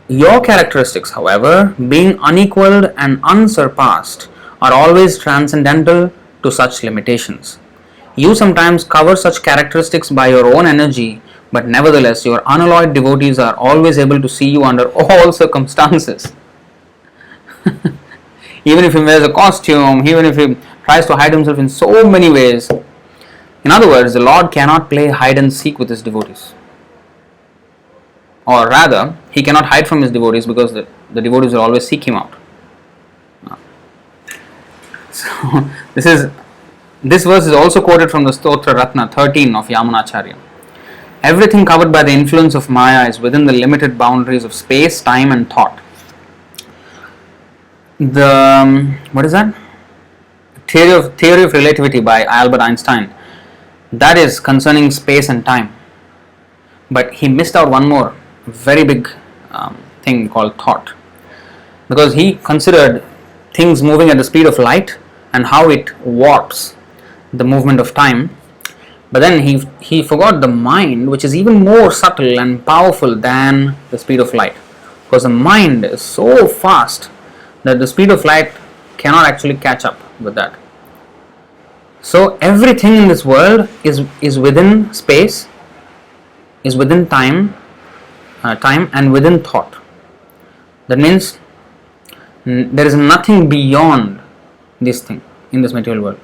Your characteristics, however, being unequaled and unsurpassed, are always transcendental to such limitations. You sometimes cover such characteristics by your own energy, but nevertheless your unalloyed devotees are always able to see you under all circumstances. Even if he wears a costume, even if he tries to hide himself in so many ways. In other words, the Lord cannot play hide and seek with his devotees. Or rather, he cannot hide from his devotees because the devotees will always seek him out. So, this verse is also quoted from the Stotra Ratna 13 of Yamunacharya. Everything covered by the influence of Maya is within the limited boundaries of space, time and thought. What is that? Theory of Relativity by Albert Einstein. That is concerning space and time. But he missed out one more very big thing called thought, because he considered things moving at the speed of light and how it warps the movement of time. But then he forgot the mind, which is even more subtle and powerful than the speed of light, because the mind is so fast that the speed of light cannot actually catch up with that. So everything in this world is within space, is within time and within thought. That means there is nothing beyond this thing in this material world.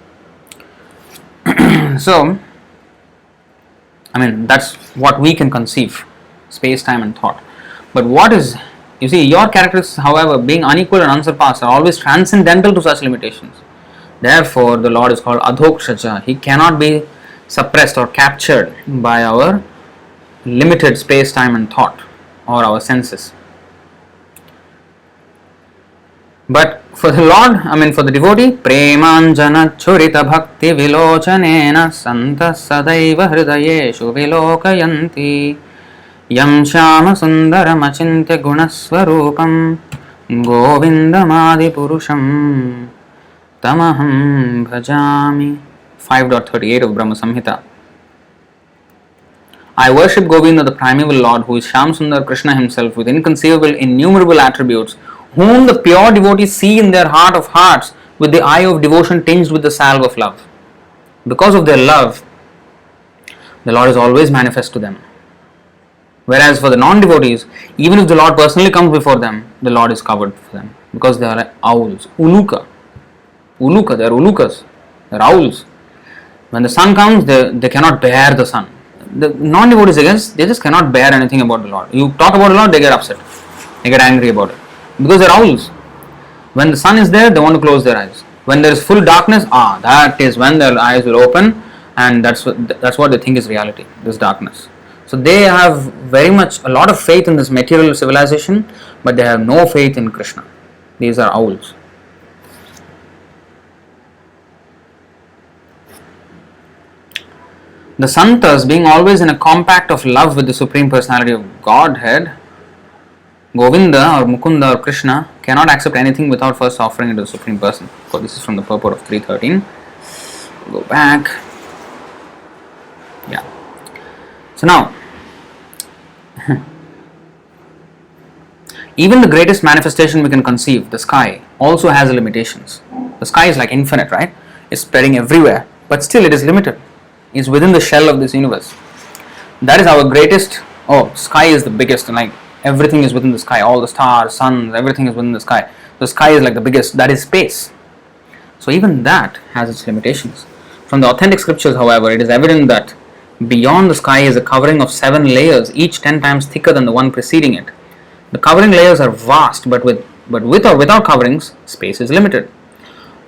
So, I mean, that's what we can conceive, space, time and thought. But what is, you see, your characteristics, however, being unequal and unsurpassed, are always transcendental to such limitations. Therefore, the Lord is called Adhokshaja. He cannot be suppressed or captured by our limited space, time and thought, or our senses. But for the Lord, for the devotee, Premanjana Churita Bhakti Vilochanena Santa Sadaiva Hridayeshu Vilokayanti Yam Shama Sundaram Achintya Gunaswarupam Govindamadi Purusham Tamaham Bhajami. 5.38 of Brahma Samhita. I worship Govinda, the primeval Lord, who is Shyamsundar Krishna himself, with inconceivable, innumerable attributes, whom the pure devotees see in their heart of hearts with the eye of devotion tinged with the salve of love. Because of their love, the Lord is always manifest to them. Whereas for the non-devotees, even if the Lord personally comes before them, the Lord is covered for them, because they are like owls. Uluka, they are ulukas, they are owls. When the sun comes, they cannot bear the sun. the non-devotees, against, they just cannot bear anything about the Lord. You talk about the Lord, they get upset. They get angry about it. Because they're owls. When the sun is there, they want to close their eyes. When there is full darkness, that is when their eyes will open, and that's what they think is reality, this darkness. So they have very much a lot of faith in this material civilization, but they have no faith in Krishna. These are owls. The Santas, being always in a compact of love with the Supreme Personality of Godhead, Govinda or Mukunda or Krishna, cannot accept anything without first offering it to the Supreme Person. So this is from the purport of 313. Go back. Yeah. So now, even the greatest manifestation we can conceive, the sky, also has limitations. The sky is like infinite, right? It's spreading everywhere, but still it is limited. It's within the shell of this universe. That is our greatest. Sky is the biggest, and like everything is within the sky. All the stars, suns, everything is within the sky. The sky is like the biggest. That is space. So even that has its limitations. From the authentic scriptures, however, it is evident that beyond the sky is a covering of 7 layers, each 10 times thicker than the one preceding it. The covering layers are vast, but with or without coverings, space is limited.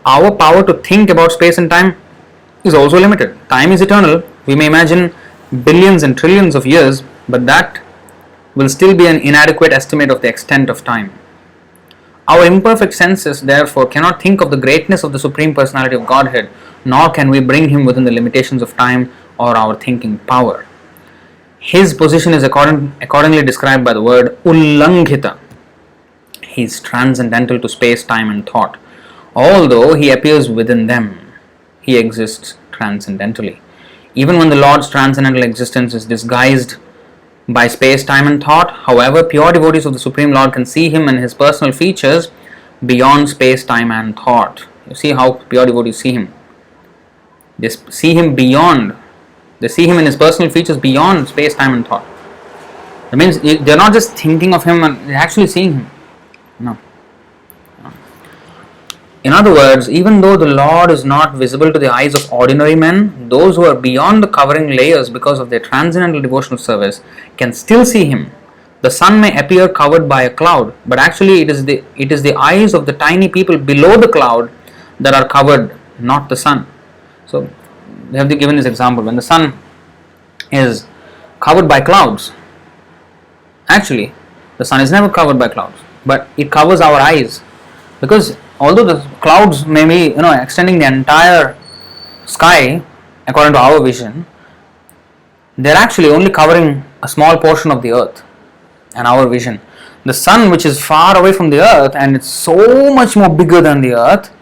Our power to think about space and time is also limited. Time is eternal. We may imagine billions and trillions of years, but that will still be an inadequate estimate of the extent of time. Our imperfect senses, therefore, cannot think of the greatness of the Supreme Personality of Godhead, nor can we bring Him within the limitations of time or our thinking power. His position is accordingly described by the word Ullanghita. He is transcendental to space, time and thought. Although He appears within them, He exists transcendentally. Even when the Lord's transcendental existence is disguised by space, time and thought, however, pure devotees of the Supreme Lord can see Him and His personal features beyond space, time and thought. You see how pure devotees see Him. They see Him beyond. They see Him in His personal features beyond space, time and thought. That means they're not just thinking of Him and they're actually seeing Him. No. In other words, even though the Lord is not visible to the eyes of ordinary men, those who are beyond the covering layers because of their transcendental devotional service can still see Him. The sun may appear covered by a cloud, but actually it is the eyes of the tiny people below the cloud that are covered, not the sun. So they have given this example. When the sun is covered by clouds, actually the sun is never covered by clouds, but it covers our eyes, because although the clouds may be extending the entire sky according to our vision, they are actually only covering a small portion of the earth and our vision. The sun, which is far away from the earth and it's so much more bigger than the earth,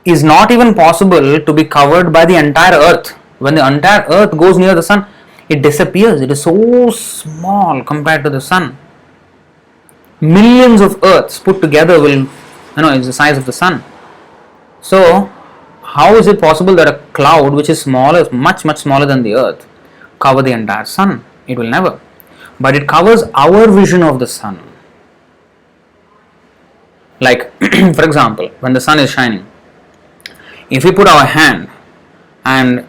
is not even possible to be covered by the entire earth. When the entire earth goes near the sun, it disappears. It is so small compared to the sun. Millions of earths put together will is the size of the sun. So how is it possible that a cloud which is smaller, much smaller than the earth, cover the entire sun? It will never. But it covers our vision of the sun. Like for example, when the sun is shining, if we put our hand and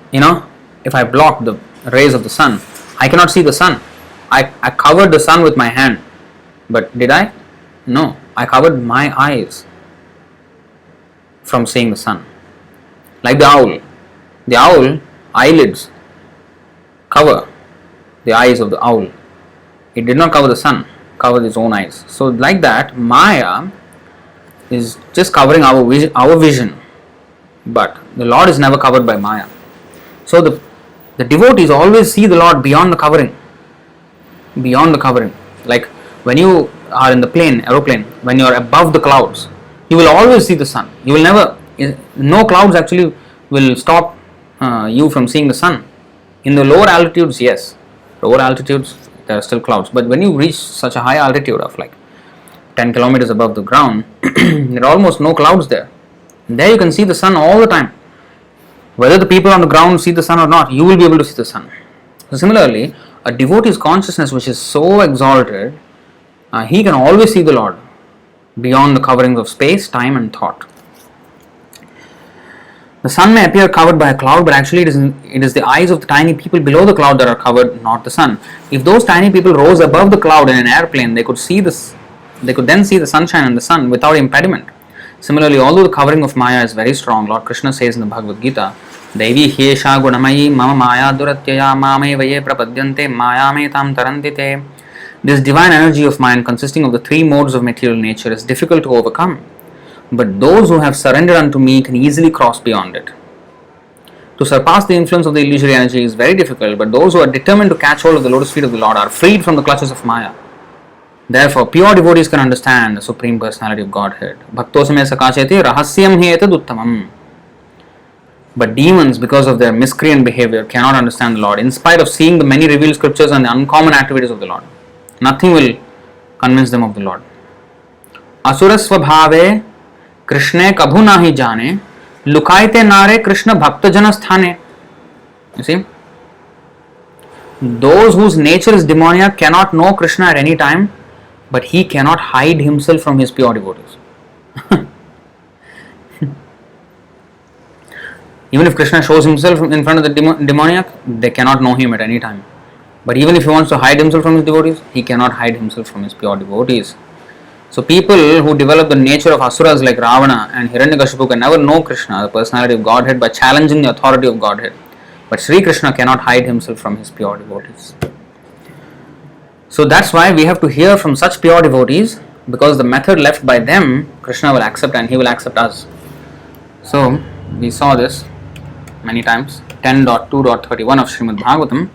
if I block the rays of the sun, I cannot see the sun. I covered the sun with my hand, but did I? No, I covered my eyes from seeing the sun. Like the owl eyelids cover the eyes of the owl. It did not cover the sun, covered its own eyes. So like that, Maya is just covering our vision, but the Lord is never covered by Maya. So the devotees always see the Lord beyond the covering. Beyond the covering. Like when you are in the aeroplane, when you are above the clouds, you will always see the sun. You will never, no clouds actually will stop you from seeing the sun. In the lower altitudes, yes. Lower altitudes, there are still clouds. But when you reach such a high altitude of like 10 kilometers above the ground, there are almost no clouds there. And there you can see the sun all the time. Whether the people on the ground see the sun or not, you will be able to see the sun. So similarly, a devotee's consciousness which is so exalted, he can always see the Lord beyond the coverings of space, time and thought. The sun may appear covered by a cloud, but actually it is the eyes of the tiny people below the cloud that are covered, not the sun. If those tiny people rose above the cloud in an airplane, they could then see the sunshine and the sun without impediment. Similarly, although the covering of Maya is very strong, Lord Krishna says in the Bhagavad Gita, Devi hyesha gunamayi mama maya duratyaya mame vaye prapadyante maya me tam tarantite. This divine energy of mind, consisting of the three modes of material nature, is difficult to overcome. But those who have surrendered unto me can easily cross beyond it. To surpass the influence of the illusory energy is very difficult, but those who are determined to catch hold of the lotus feet of the Lord are freed from the clutches of Maya. Therefore, pure devotees can understand the Supreme Personality of Godhead. Bhaktosame sakacheti rahasyam hi etad uttamam. But demons, because of their miscreant behavior, cannot understand the Lord, in spite of seeing the many revealed scriptures and the uncommon activities of the Lord. Nothing will convince them of the Lord. Asura svabhave Krishne kabhu nahi jane lukaite nare Krishna bhakta jana sthane. You see? Those whose nature is demoniac cannot know Krishna at any time, but he cannot hide himself from his pure devotees. Even if Krishna shows himself in front of the demoniac, they cannot know him at any time. But even if he wants to hide himself from his devotees, he cannot hide himself from his pure devotees. So people who develop the nature of asuras like Ravana and Hiranyakashipu can never know Krishna, the personality of Godhead, by challenging the authority of Godhead. But Sri Krishna cannot hide himself from his pure devotees. So that's why we have to hear from such pure devotees, because the method left by them, Krishna will accept and he will accept us. So we saw this many times. 10.2.31 of Srimad Bhagavatam.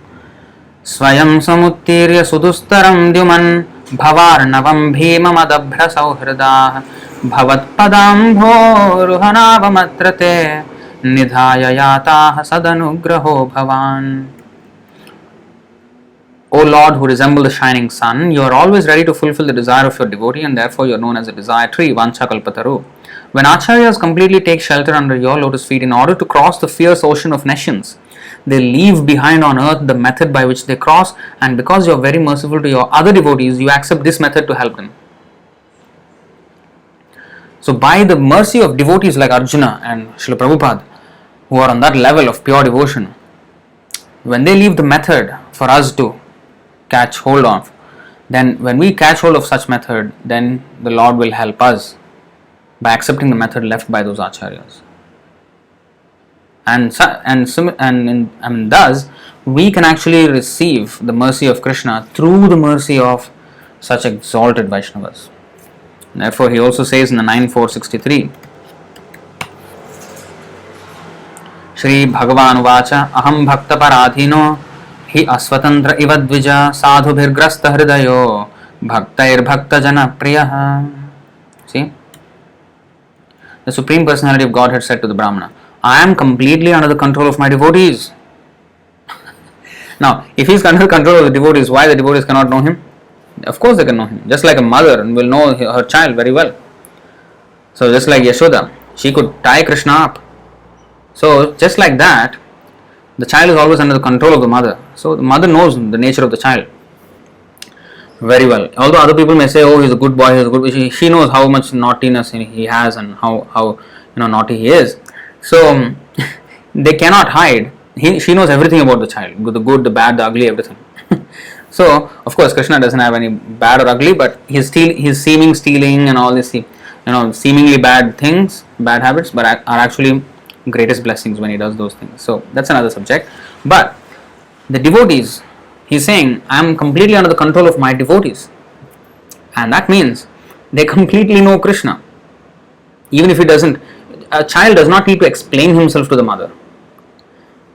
Swayam samuttirya sudustaram dyuman Bhavarnavam bhimamadabbra sauhridah Bhavatpadambhoruhanavamatrate Nidhaya yatah sadanugraho bhavan. O Lord, who resemble the shining sun, you are always ready to fulfill the desire of your devotee, and therefore you are known as the desire tree, Vanchakalpataru. When acharyas completely take shelter under your lotus feet in order to cross the fierce ocean of nescience, they leave behind on earth the method by which they cross, and because you are very merciful to your other devotees, you accept this method to help them. So by the mercy of devotees like Arjuna and Srila Prabhupada, who are on that level of pure devotion, when they leave the method for us to catch hold of, then when we catch hold of such method, then the Lord will help us by accepting the method left by those acharyas. And thus we can actually receive the mercy of Krishna through the mercy of such exalted Vaishnavas. Therefore, he also says in the 9.4.63, Shri Bhagavan Vacha Aham Bhakta Paradhino Hi Asvatantra Ivadvija Sadhu Bhirgrasta Hridayo Bhaktair Bhakta Jana Priyaha. See? The Supreme Personality of Godhead said to the Brahmana, I am completely under the control of my devotees. Now, if he is under the control of the devotees, why the devotees cannot know him? Of course they can know him. Just like a mother will know her child very well. So just like Yashoda, she could tie Krishna up. So just like that, the child is always under the control of the mother. So the mother knows the nature of the child very well. Although other people may say, oh, he's a good boy, he's a good boy. She knows how much naughtiness he has and how naughty he is. So they cannot hide. She knows everything about the child, the good, the bad, the ugly, everything. So of course Krishna doesn't have any bad or ugly, but his seeming stealing and all this, seemingly bad things, bad habits, but are actually greatest blessings when he does those things. So that's another subject. But the devotees, he's saying, I am completely under the control of my devotees, and that means they completely know Krishna. Even if he doesn't, a child does not need to explain himself to the mother.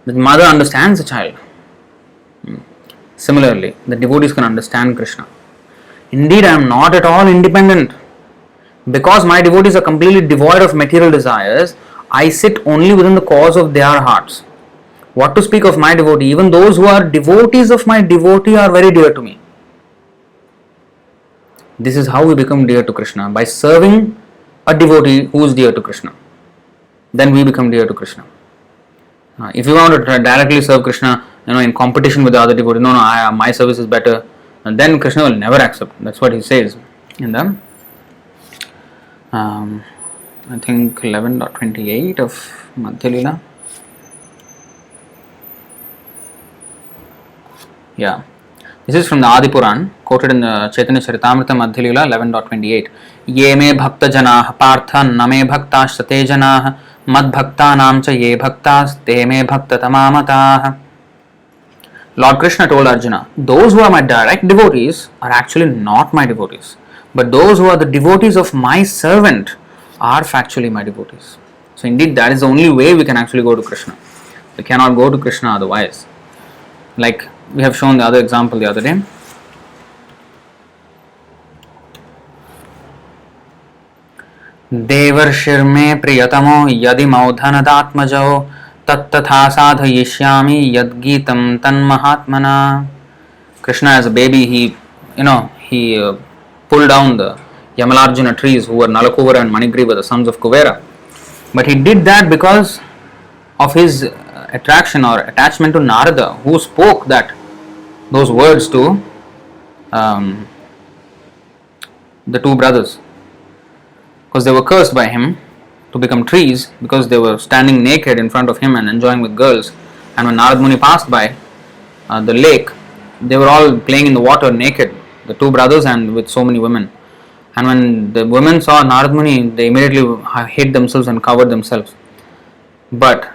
The mother understands the child. Similarly, the devotees can understand Krishna. Indeed, I am not at all independent. Because my devotees are completely devoid of material desires, I sit only within the cause of their hearts. What to speak of my devotee? Even those who are devotees of my devotee are very dear to me. This is how we become dear to Krishna, by serving a devotee who is dear to Krishna. Then we become dear to Krishna. If you want to directly serve Krishna, in competition with the other devotees, my service is better, and then Krishna will never accept. That's what he says in the I think 11.28 of Madhya Lila. Yeah. This is from the Adi Puran, quoted in the Chaitanya Charitamrita Madhya Lila 11.28. Ye me bhakta janah partha na me bhakta sate janah mad bhakta nam cha ye bhaktas te me bhakta tamamatah. Lord Krishna told Arjuna, those who are my direct devotees are actually not my devotees, but those who are the devotees of my servant are factually my devotees. So indeed that is the only way we can actually go to Krishna. We cannot go to Krishna otherwise. Like we have shown the other example the other day. देवर्षिर्मे प्रियतमो यदि मौधनदात्मजो तत्तथा साधयिष्यामि यद्गीतं तन्महात्मना. Krishna as a baby, he pulled down the Yamalarjuna trees who were Nalakuvara and Manigriva, the sons of Kuvera. But he did that because of his attraction or attachment to Narada, who spoke those words to the two brothers, because they were cursed by him to become trees because they were standing naked in front of him and enjoying with girls. And when Narad Muni passed by the lake, they were all playing in the water naked, the two brothers and with so many women. And when the women saw Narad Muni, they immediately hid themselves and covered themselves. But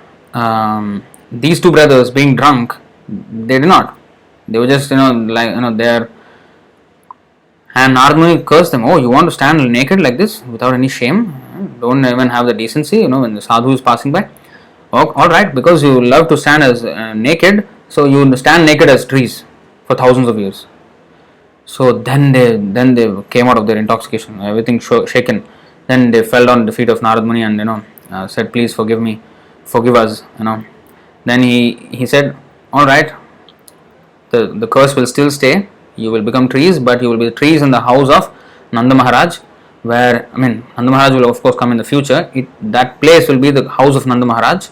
these two brothers, being drunk, they did not. They were just there. And Narad Muni cursed them. Oh, you want to stand naked like this without any shame? Don't even have the decency, when the sadhu is passing by. Oh, all right, because you love to stand as naked, so you stand naked as trees for thousands of years. So then they came out of their intoxication, everything shaken. Then they fell down at the feet of Narad Muni and said, "Please forgive me, forgive us." Then he said, "All right, the curse will still stay. You will become trees, but you will be trees in the house of Nanda Maharaj, where Nanda Maharaj will of course come in the future. That place will be the house of Nanda Maharaj.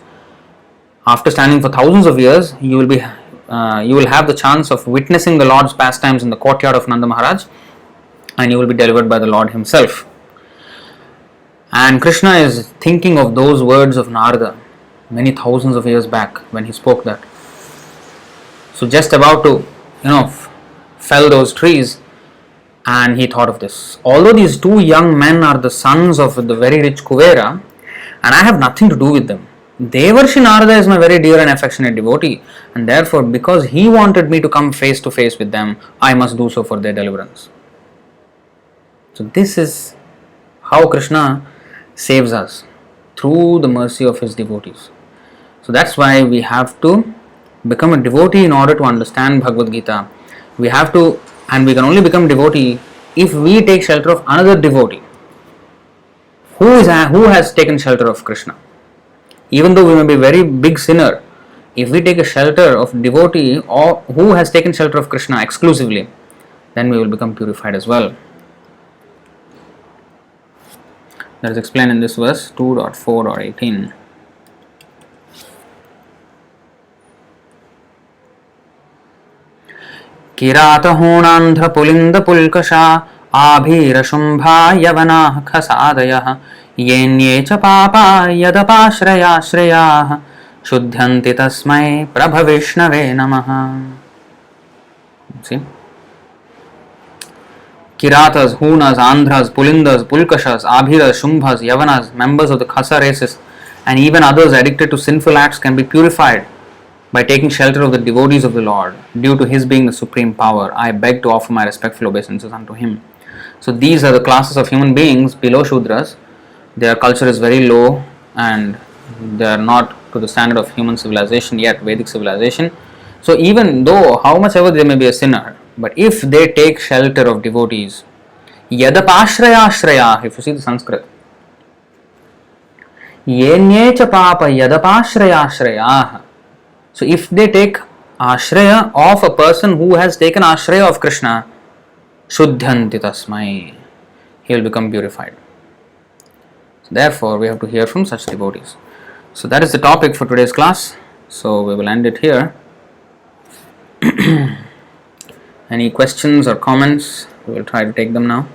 After standing for thousands of years, you will have the chance of witnessing the Lord's pastimes in the courtyard of Nanda Maharaj, and you will be delivered by the Lord himself." And Krishna is thinking of those words of Narada many thousands of years back when he spoke that. So just about to, fell those trees, and he thought of this. Although these two young men are the sons of the very rich Kuvera, and I have nothing to do with them, Devarshi Narada is my very dear and affectionate devotee, and therefore because he wanted me to come face to face with them, I must do so for their deliverance. So this is how Krishna saves us, through the mercy of his devotees. So that's why we have to become a devotee in order to understand Bhagavad Gita. We have to, and we can only become devotee if we take shelter of another devotee who has taken shelter of Krishna. Even though we may be a very big sinner, if we take a shelter of devotee or who has taken shelter of Krishna exclusively, then we will become purified as well. That is explained in this verse 2.4.18. किरातहोणान्ध्र पुलिंद पुल्कषा आभीरशुंभा यवनाः खसादयः येन्ये च पापा यदपाश्रयाश्रयाः शुद्ध्यन्ति तस्मै प्रभविष्णवे नमः. See? Kiratas, Hunas, Andhras, Pulindas, Pulkashas, Abhiras, Shumbhas, Yavanas, members of the Khasa races, and even others addicted to sinful acts can be purified by taking shelter of the devotees of the Lord. Due to his being the supreme power, I beg to offer my respectful obeisances unto him. So these are the classes of human beings below Shudras. Their culture is very low and they are not to the standard of human civilization yet, Vedic civilization. So even though how much ever they may be a sinner, but if they take shelter of devotees, yadapashraya, if you see the Sanskrit, yenye cha papa yadapashraya. So if they take ashraya of a person who has taken ashraya of Krishna, shuddhanti tasmai, he will become purified. So therefore we have to hear from such devotees. So that is the topic for today's class. So we will end it here. Any questions or comments? We will try to take them now.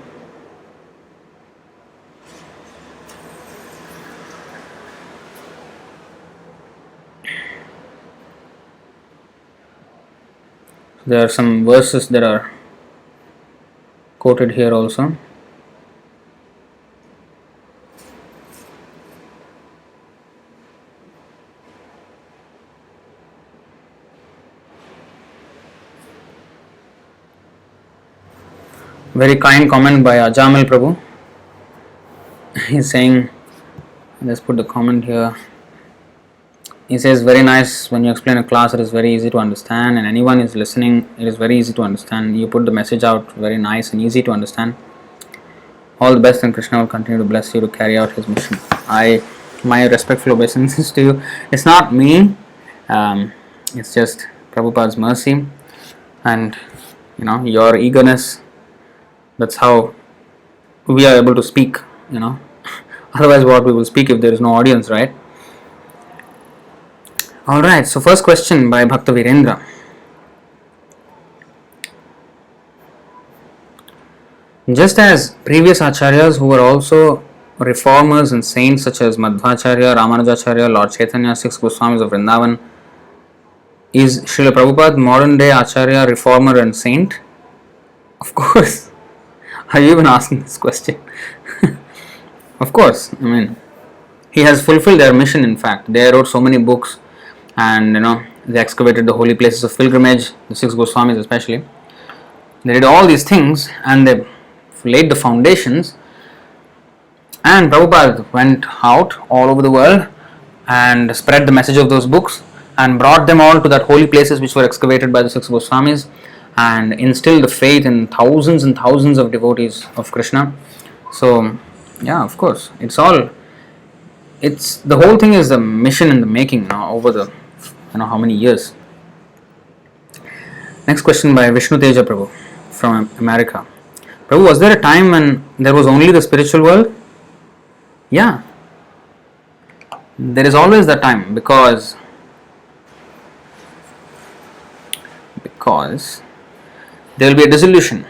There are some verses that are quoted here also. Very kind comment by Ajamil Prabhu. He's saying, let's put the comment here. He says, very nice, when you explain a class, it is very easy to understand, and anyone is listening, it is very easy to understand. You put the message out very nice and easy to understand. All the best, and Krishna will continue to bless you to carry out his mission. My respectful obeisances to you. It's not me, it's just Prabhupada's mercy and your eagerness. That's how we are able to speak, Otherwise, what we will speak if there is no audience, right? Alright, so first question by Bhakta Virendra. Just as previous acharyas who were also reformers and saints such as Madhvacharya, Ramanujacharya, Lord Chaitanya, 6 Goswamis of Vrindavan, is Srila Prabhupada modern day acharya, reformer and saint? Of course. Are you even asking this question? Of course. He has fulfilled their mission. In fact, they wrote so many books, and they excavated the holy places of pilgrimage, the 6 Goswamis especially. They did all these things and they laid the foundations, and Prabhupada went out all over the world and spread the message of those books and brought them all to that holy places which were excavated by the 6 Goswamis and instilled the faith in thousands and thousands of devotees of Krishna. So yeah, of course, it's the whole thing is the mission in the making now over the how many years. Next question by Vishnu Teja Prabhu from America. Prabhu, was there a time when there was only the spiritual world? Yeah. There is always that time because there will be a dissolution.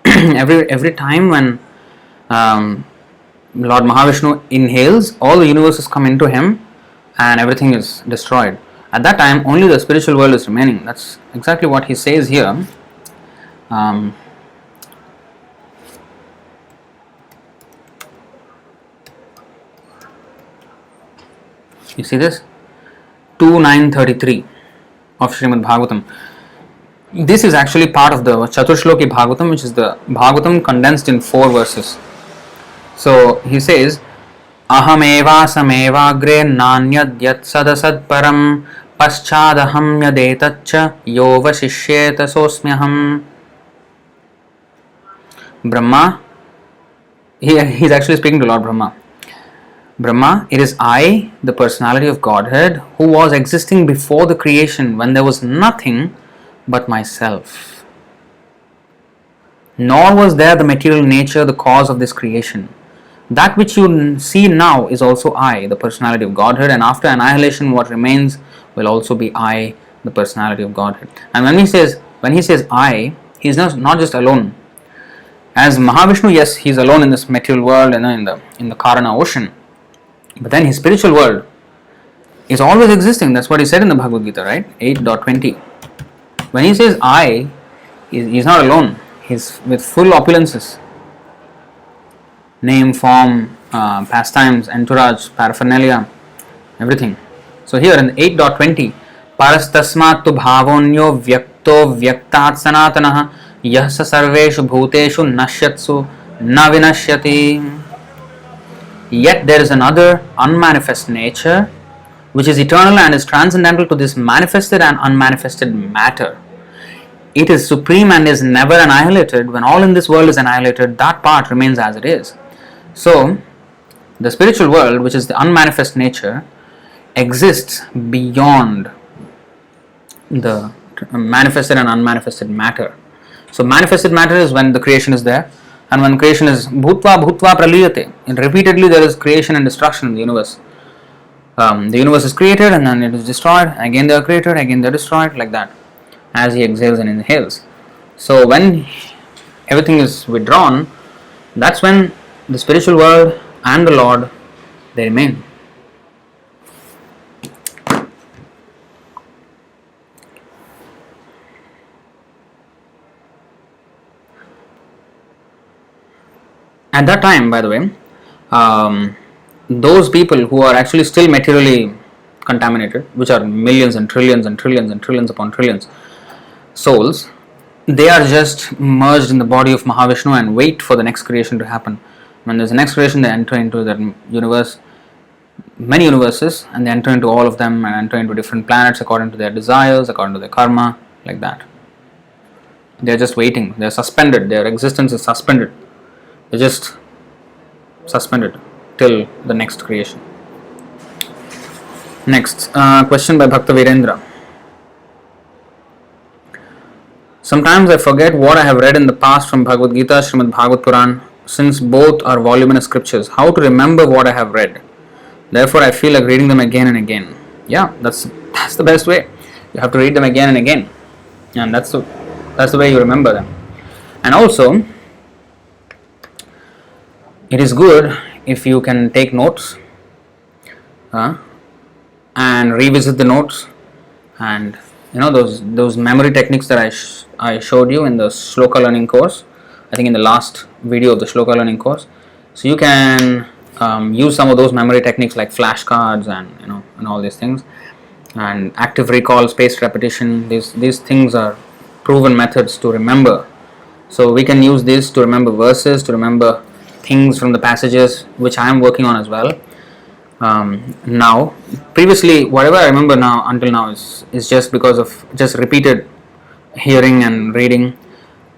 every time when Lord Mahavishnu inhales, all the universes come into him and everything is destroyed. At that time, only the spiritual world is remaining. That's exactly what he says here. You see this? 2.933 of Srimad Bhagavatam. This is actually part of the Chaturshloki Bhagavatam, which is the Bhagavatam condensed in 4 verses. So he says, Aham eva samevagre nanyadyat sadasad param paschadaham yadetaccha yova shishyeta sosmyaham. Brahma, he's actually speaking to Lord Brahma. Brahma, it is I, the personality of Godhead, who was existing before the creation when there was nothing but myself. Nor was there the material nature, the cause of this creation. That which you see now is also I, the personality of Godhead, and after annihilation what remains will also be I, the personality of Godhead. And when he says I, he is not just alone. As Mahavishnu, yes, he is alone in this material world and in the Karana ocean. But then his spiritual world is always existing. That's what he said in the Bhagavad Gita, right? 8.20. When he says I, he's not alone. He's with full opulences. Name, form, pastimes, entourage, paraphernalia, everything. So here in 8.20, Parastasmat tu bhavonyo vyakto vyaktat sanatanaha yah sa sarveshu bhuteshu nashyatsu na vinashyati. Yet there is another unmanifest nature which is eternal and is transcendental to this manifested and unmanifested matter. It is supreme and is never annihilated. When all in this world is annihilated, that part remains as it is. So, the spiritual world, which is the unmanifest nature, exists beyond the manifested and unmanifested matter. So, manifested matter is when the creation is there, and when creation is bhutva praliyate, and repeatedly there is creation and destruction in the universe. The universe is created and then it is destroyed, again they are created, again they are destroyed, like that, as he exhales and inhales. So when everything is withdrawn, that's when the spiritual world and the Lord, they remain. At that time, by the way, those people who are actually still materially contaminated, which are millions and trillions and trillions and trillions upon trillions souls, they are just merged in the body of Mahavishnu and wait for the next creation to happen. When there's a next creation, they enter into that universe, many universes, and they enter into all of them and enter into different planets according to their desires, according to their karma, like that. They're just waiting. They're suspended. Their existence is suspended. They're just suspended till the next creation. Next question by Bhakta Virendra. Sometimes I forget what I have read in the past from Bhagavad Gita, Srimad Bhagavad Puran, since both are voluminous scriptures. How to remember what I have read? Therefore, I feel like reading them again and again. Yeah, that's the best way. You have to read them again and again, and that's the way you remember them. And also, it is good if you can take notes and revisit the notes, and those memory techniques that I showed you in the Shloka learning course. I think in the last video of the Shloka learning course. So you can use some of those memory techniques like flashcards and all these things, and active recall, spaced repetition. These things are proven methods to remember. So we can use this to remember verses, to remember things from the passages, which I am working on as well. Now, previously, whatever I remember now until now is just because of just repeated hearing and reading,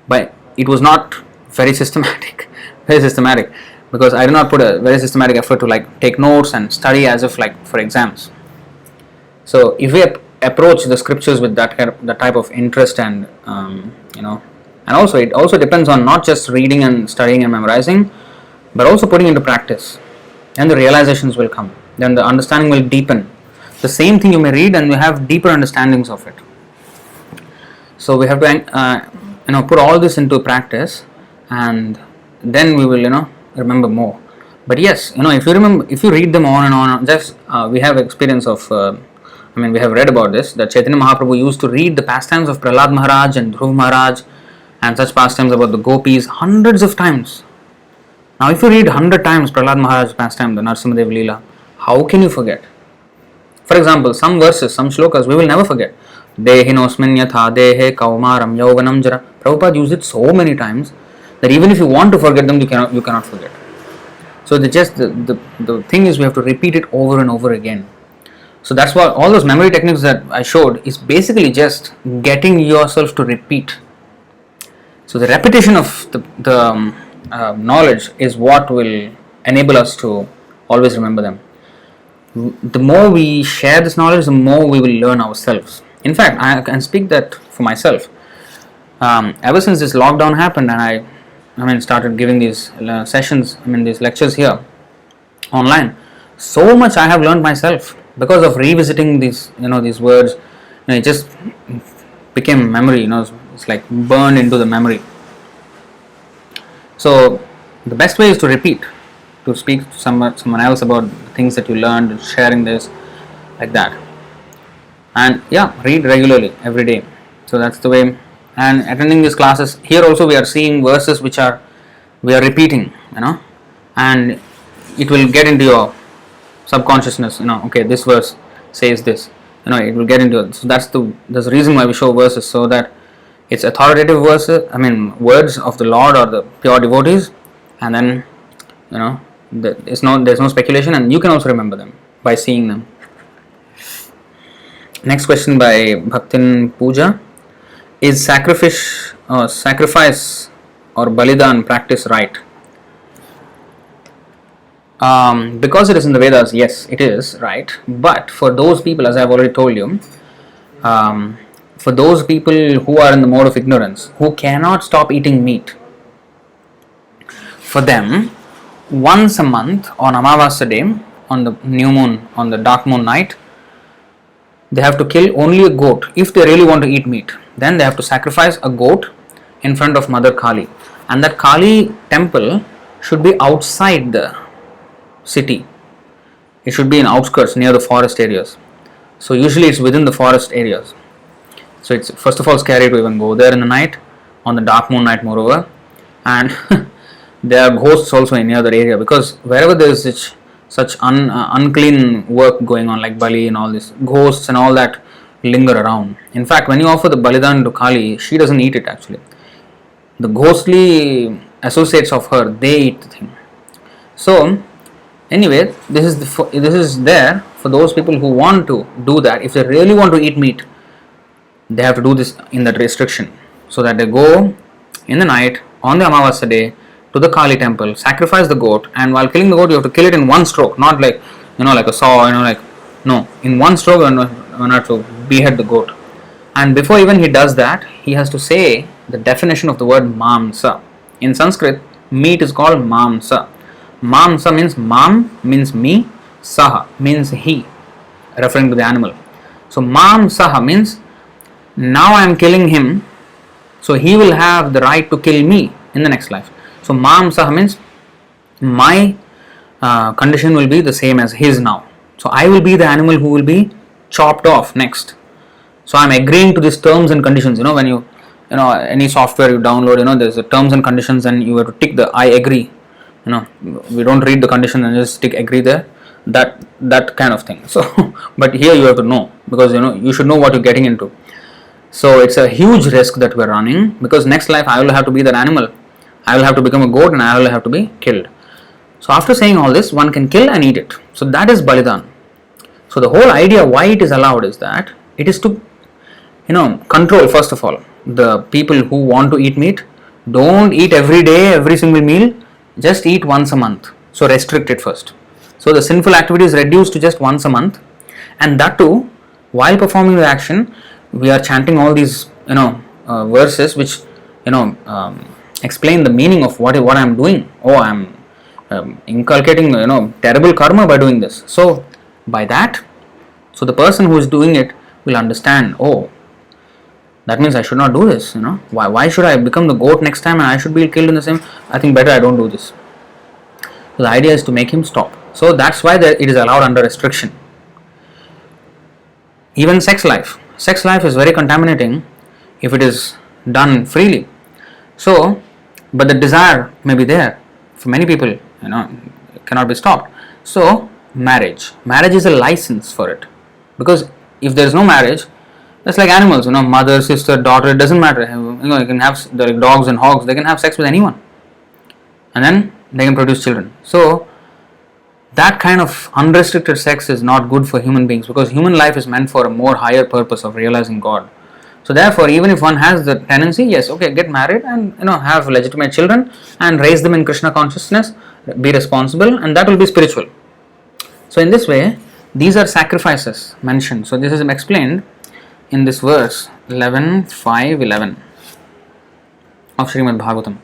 but it was not very systematic, because I did not put a very systematic effort to like take notes and study as if like for exams. So if we approach the scriptures with that type of interest and and also it also depends on not just reading and studying and memorizing, but also putting into practice, and the realizations will come. Then the understanding will deepen. The same thing you may read and you have deeper understandings of it. So we have to put all this into practice, and then we will remember more. But yes, if you read them on and on, just we have experience of we have read about this, that Chaitanya Mahaprabhu used to read the pastimes of Prahlad Maharaj and Dhruv Maharaj and such pastimes about the gopis hundreds of times. Now if you read 100 times Prahlad Maharaj's pastime, the Narasimhadev Leela, how can you forget? For example, some verses, some shlokas we will never forget. Dehinosmin yatha dehe kaumaram yauvanam jara. Prabhupada used it so many times that even if you want to forget them, you cannot forget. So the thing is, we have to repeat it over and over again. So that's why all those memory techniques that I showed is basically just getting yourself to repeat. So the repetition of the knowledge is what will enable us to always remember them. The more we share this knowledge, the more we will learn ourselves. In fact, I can speak that for myself. Ever since this lockdown happened and I started giving these sessions, these lectures here online, so much I have learned myself because of revisiting these words. It just became memory. It's like burned into the memory. So the best way is to repeat, to speak to someone else about things that you learned, sharing this, like that. And read regularly every day. So that's the way. And attending these classes, here also we are seeing verses which we are repeating, and it will get into your subconsciousness. Okay, this verse says this. It will get into it. So that's the reason why we show verses, so that it's authoritative verses. Words of the Lord or the pure devotees, and then there's no speculation, and you can also remember them by seeing them. Next question by Bhaktin Puja. Is sacrifice or Balidan practice right? Because it is in the Vedas, yes, it is right. But for those people, as I have already told you, for those people who are in the mode of ignorance, who cannot stop eating meat, for them, once a month on Amavasya day, on the new moon, on the dark moon night, they have to kill only a goat. If they really want to eat meat, then they have to sacrifice a goat in front of Mother Kali. And that Kali temple should be outside the city. It should be in outskirts near the forest areas. So usually it's within the forest areas. So it's first of all scary to even go there in the night, on the dark moon night moreover. And there are ghosts also in the other area, because wherever there is such unclean work going on, like Bali and all this, ghosts and all that linger around. In fact, when you offer the Balidan to Kali, she doesn't eat it actually. The ghostly associates of her, they eat the thing. So, anyway, this is there for those people who want to do that. If they really want to eat meat, they have to do this in that restriction, so that they go in the night on the Amavasya day to the Kali temple, sacrifice the goat, and while killing the goat, you have to kill it in one stroke, not like like a saw, like no, in one stroke, you have to behead the goat. And before even he does that, he has to say the definition of the word mamsa. In Sanskrit, meat is called mamsa. Mamsa means mam means me, saha means he, referring to the animal. So mamsaha means now I am killing him, so he will have the right to kill me in the next life. So mamsaha means my condition will be the same as his now. So I will be the animal who will be chopped off next. So I am agreeing to these terms and conditions. When you any software you download, there's the terms and conditions, and you have to tick the I agree. We don't read the condition and just tick agree there. That kind of thing. So, but here you have to know, because you should know what you're getting into. So it's a huge risk that we're running, because next life I will have to be that animal. I will have to become a goat, and I will have to be killed. So after saying all this, one can kill and eat it. So that is Balidan. So the whole idea why it is allowed is that it is to control, first of all, the people who want to eat meat. Don't eat every day, every single meal. Just eat once a month. So restrict it first. So the sinful activity is reduced to just once a month, and that too, while performing the action, we are chanting all these verses which explain the meaning of what I am doing. Oh, I am inculcating terrible karma by doing this. So by that, so the person who is doing it will understand. Oh, that means I should not do this. Why should I become the goat next time and I should be killed in the same? I think better I don't do this. So the idea is to make him stop. So that's why it is allowed under restriction. Even sex life is very contaminating if it is done freely. So, but the desire may be there for many people. It cannot be stopped. So marriage is a license for it, because if there is no marriage, that's like animals, mother, sister, daughter, it doesn't matter. You can have, like dogs and hogs, they can have sex with anyone, and then they can produce children. So that kind of unrestricted sex is not good for human beings, because human life is meant for a more higher purpose of realizing God. So therefore, even if one has the tendency, yes, okay, get married and have legitimate children and raise them in Krishna consciousness, be responsible, and that will be spiritual. So in this way, these are sacrifices mentioned. So this is explained in this verse 11:5-11 of Srimad Bhagavatam.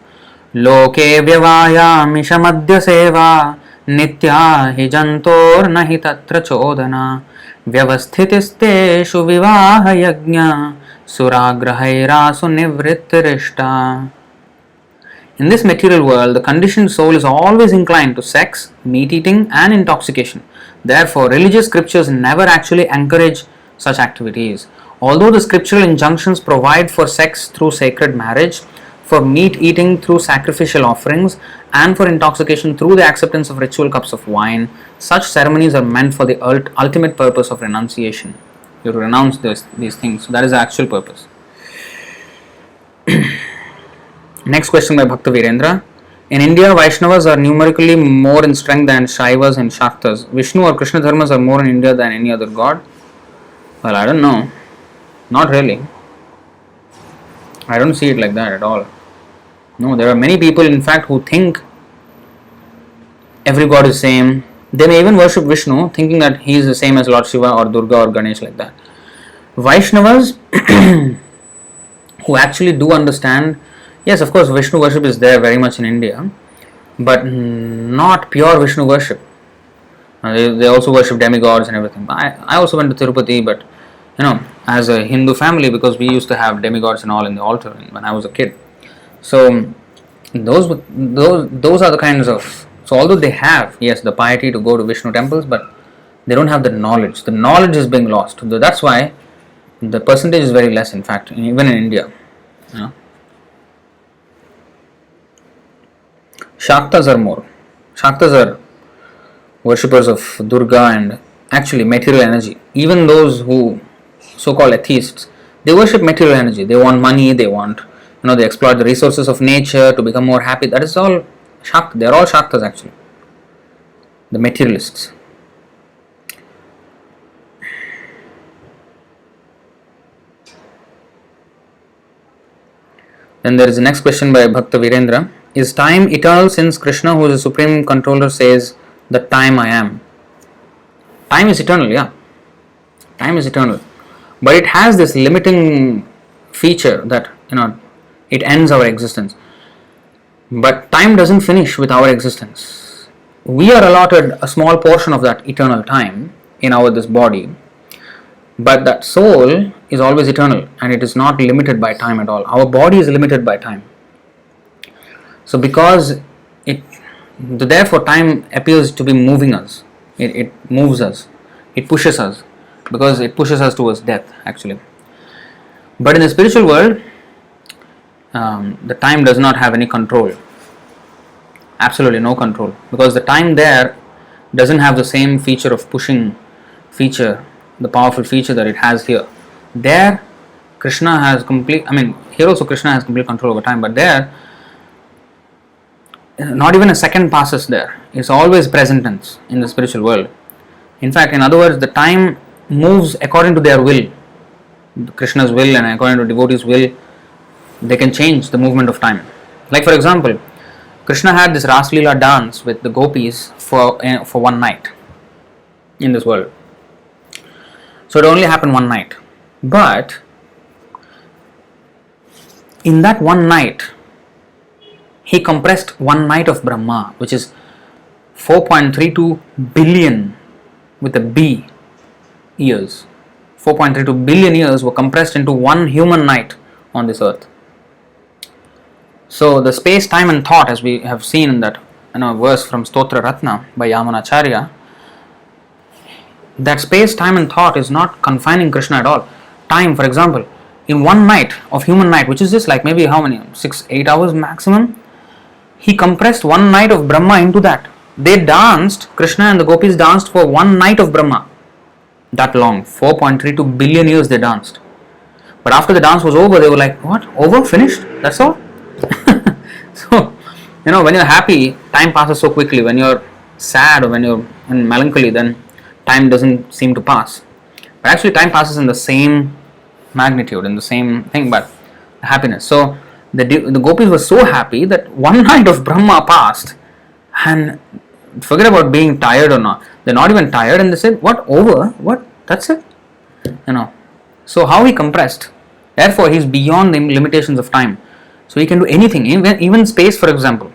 Loke vyavaya mishamadya seva nitya hi jantor nahi tatra chodana vyavasthitisteshu vivaha yajna suragrahairasu nivrittirishta. In this material world, the conditioned soul is always inclined to sex, meat eating and intoxication. Therefore, religious scriptures never actually encourage such activities. Although the scriptural injunctions provide for sex through sacred marriage, for meat eating through sacrificial offerings, and for intoxication through the acceptance of ritual cups of wine, such ceremonies are meant for the ultimate purpose of renunciation. You have to renounce these things. So that is the actual purpose. Next question by Bhakta Virendra. In India, Vaishnavas are numerically more in strength than Shaivas and Shaktas. Vishnu or Krishna dharmas are more in India than any other god? Well, I don't know. Not really. I don't see it like that at all. No, there are many people, in fact, who think every god is same. They may even worship Vishnu, thinking that he is the same as Lord Shiva or Durga or Ganesh, like that. Vaishnavas who actually do understand, yes, of course, Vishnu worship is there very much in India, but not pure Vishnu worship. They also worship demigods and everything. I also went to Tirupati, but as a Hindu family, because we used to have demigods and all in the altar when I was a kid. So those are the kinds of. So although they have, yes, the piety to go to Vishnu temples, but they don't have the knowledge. The knowledge is being lost. That's why the percentage is very less, in fact, even in India. Shaktas are more. Shaktas are worshippers of Durga and actually material energy. Even those who so-called atheists, they worship material energy. They want money, they want, they exploit the resources of nature to become more happy. That is all Shakta. They are all Shaktas actually. The materialists. Then there is the next question by Bhakta Virendra. Is time eternal, since Krishna, who is the supreme controller, says, the time I am? Time is eternal, yeah. Time is eternal. But it has this limiting feature that, it ends our existence. But time doesn't finish with our existence. We are allotted a small portion of that eternal time in this body. But that soul is always eternal and it is not limited by time at all. Our body is limited by time. So because therefore time appears to be moving us. It moves us. It pushes us. Because it pushes us towards death actually. But in the spiritual world, the time does not have any control. Absolutely no control. Because the time there doesn't have the same feature of pushing feature, the powerful feature that it has here. There, Krishna has here also Krishna has complete control over time, but there, not even a second passes there. It's always present tense in the spiritual world. In fact, in other words, the time moves according to their will. Krishna's will and according to devotees' will, they can change the movement of time. Like for example, Krishna had this Ras Leela dance with the gopis for one night in this world. So it only happened one night. But in that one night, he compressed one night of Brahma, which is 4.32 billion with a B years. 4.32 billion years were compressed into one human night on this earth. So the space, time and thought, as we have seen in that verse from Stotra Ratna by Yamunacharya, that space, time and thought is not confining Krishna at all. Time, for example, in one night of human night, which is just like maybe how many, 6-8 hours maximum, he compressed one night of Brahma into that. They danced, Krishna and the gopis danced for one night of Brahma. That long, 4.32 billion years they danced. But after the dance was over, they were like, what? Over? Finished? That's all? So, when you're happy, time passes so quickly. When you're sad or when you're in melancholy, then time doesn't seem to pass. But actually time passes in the same magnitude, in the same thing, but happiness. So the gopis were so happy that one night of Brahma passed, and forget about being tired or not. They're not even tired, and they said, what, over? What? That's it? So how he compressed? Therefore he's beyond the limitations of time. So he can do anything, even space, for example.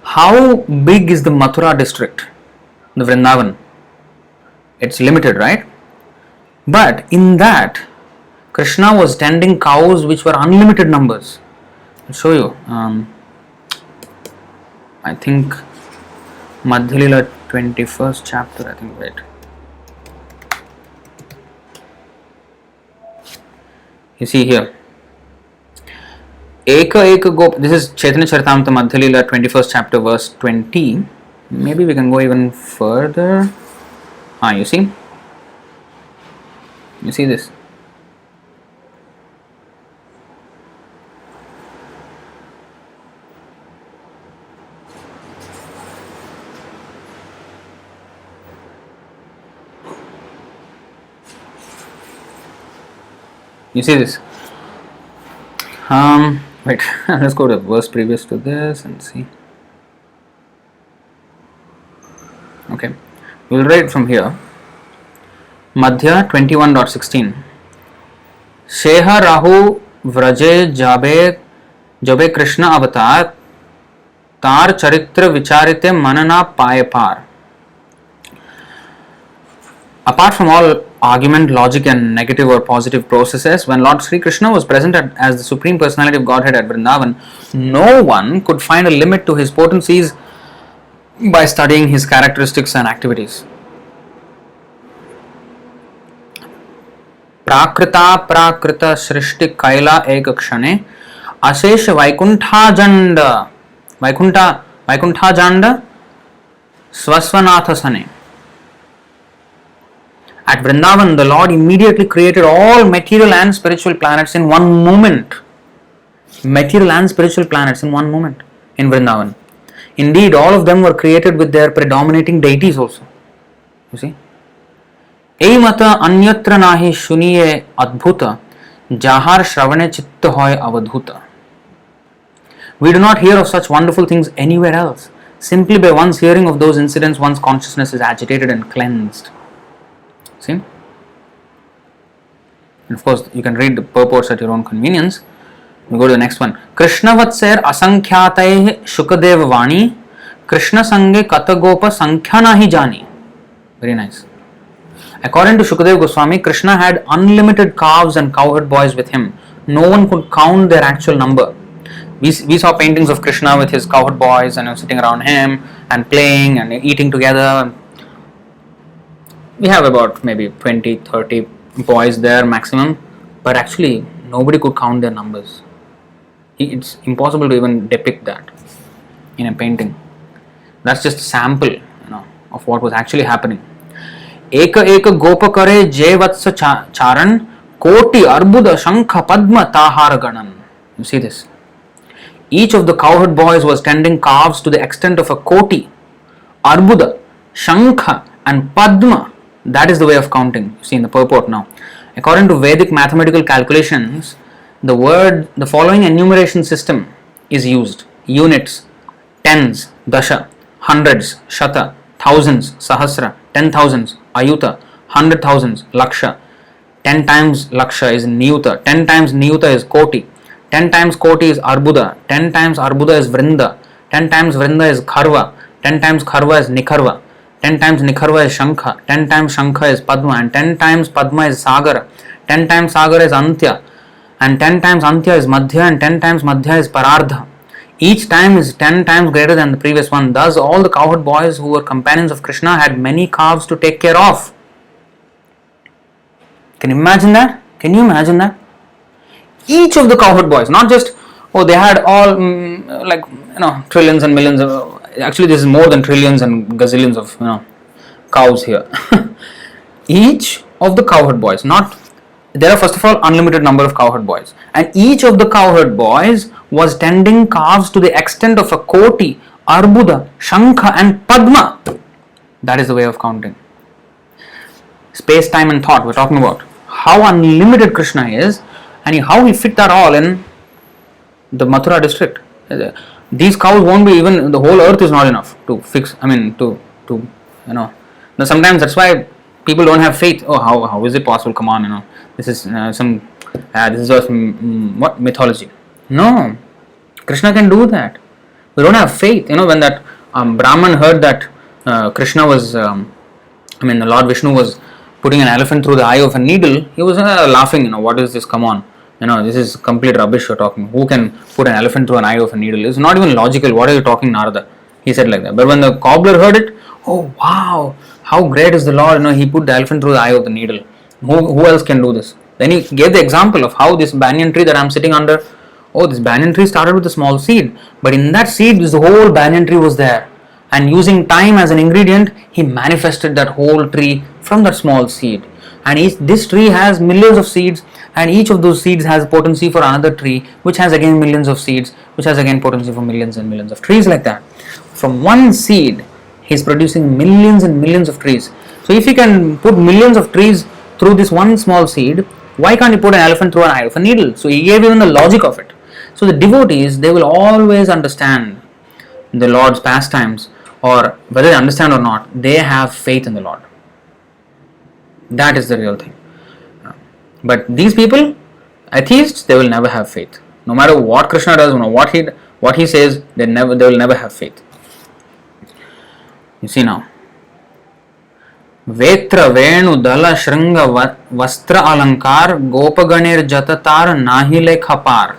How big is the Mathura district, the Vrindavan? It's limited, right? But in that, Krishna was tending cows which were unlimited numbers. I'll show you. I think Madhya Leela 21st chapter, I think, wait. You see here. Eka Gop. This is Chaitanya Charitamrita Madhya Leela 21st chapter verse 20. Maybe we can go even further. You see? You see this? You see this? Wait, let's go to the verse previous to this and see. Okay, we'll read from here. Madhya 21.16. Sheha Rahu Vraje Jabe Krishna Avatar Tar Charitra Vicharite Manana Paye Par. Apart from all argument, logic and negative or positive processes, when Lord Sri Krishna was present as the Supreme Personality of Godhead at Vrindavan, no one could find a limit to his potencies by studying his characteristics and activities. Prakrita Shrishti Kaila Eka Kshane Asesha Vaikuntha Janda. Vaikuntha Vaikuntha Janda Swasvanatha Sane. At Vrindavan, the Lord immediately created all material and spiritual planets in one moment. Material and spiritual planets in one moment in Vrindavan. Indeed, all of them were created with their predominating deities also. You see? Eimata anyatra nahi shuniye adbhuta, jahar shravane chitta hoy avadhuta. We do not hear of such wonderful things anywhere else. Simply by one's hearing of those incidents, one's consciousness is agitated and cleansed. See? And of course, you can read the purports at your own convenience. We go to the next one. Krishna Vatser Asankhyatai Shukadeva Vani Krishna Sange Katagopa Sankhya Nahi Jani. Very nice. According to Shukadeva Goswami, Krishna had unlimited calves and cowherd boys with him. No one could count their actual number. We saw paintings of Krishna with his cowherd boys and sitting around him and playing and eating together. We have about maybe 20, 30 boys there maximum, but actually nobody could count their numbers. It's impossible to even depict that in a painting. That's just a sample, of what was actually happening. Eka eka gopa kare jay vatsa charan koti arbuda shankha padma tahar ganan. You see this? Each of the cowherd boys was tending calves to the extent of a koti, arbuda, shankha and padma. That is the way of counting. You see in the purport now. According to Vedic mathematical calculations, the following enumeration system is used: units, tens, dasha, hundreds, shata, thousands, sahasra, 10,000s, ayuta, 100,000s, laksha. 10 times laksha is niyuta, 10 times niyuta is koti, 10 times koti is arbuda, 10 times arbuda is vrinda, 10 times vrinda is kharva, 10 times kharva is nikharva, 10 times nikharva is shankha, 10 times shankha is padma, and 10 times padma is sagara, 10 times sagara is antya, and 10 times antya is madhya, and 10 times madhya is parardha. Each time is 10 times greater than the previous one. Thus, all the cowherd boys who were companions of Krishna had many calves to take care of. Can you imagine that? Can you imagine that? Each of the cowherd boys, not just, they had all trillions and millions of, actually this is more than trillions and gazillions of, cows here. Each of the cowherd boys, there are first of all unlimited number of cowherd boys, and each of the cowherd boys was tending calves to the extent of a koti, arbuda, shankha and padma. That is the way of counting. Space, time and thought, we're talking about how unlimited Krishna is and how he fit that all in the Mathura district. These cows won't be, even the whole earth is not enough to fix, Now sometimes that's why people don't have faith. How is it possible? Come on, this is this is just what mythology. No, Krishna can do that. We don't have faith. When that Brahman heard that Krishna was, the Lord Vishnu was putting an elephant through the eye of a needle, he was laughing. What is this? Come on. This is complete rubbish you're talking. Who can put an elephant through an eye of a needle? It's not even logical. What are you talking, Narada? He said like that. But when the cobbler heard it, oh wow, how great is the Lord? He put the elephant through the eye of the needle. Who else can do this? Then he gave the example of how this banyan tree that I'm sitting under, this banyan tree started with a small seed, but in that seed, this whole banyan tree was there. And using time as an ingredient, he manifested that whole tree from that small seed. And this tree has millions of seeds, and each of those seeds has potency for another tree, which has again millions of seeds, which has again potency for millions and millions of trees like that. From one seed, he is producing millions and millions of trees. So if he can put millions of trees through this one small seed, why can't he put an elephant through an eye of a needle? So he gave even the logic of it. So the devotees, they will always understand the Lord's pastimes, or whether they understand or not, they have faith in the Lord. That is the real thing. But these people, atheists, they will never have faith. No matter what Krishna does, what he says, they will never have faith. You see now. Vetra Venu Dala Shringa Vastra Alankar Gopaganir Jatatar Nahile Khapar.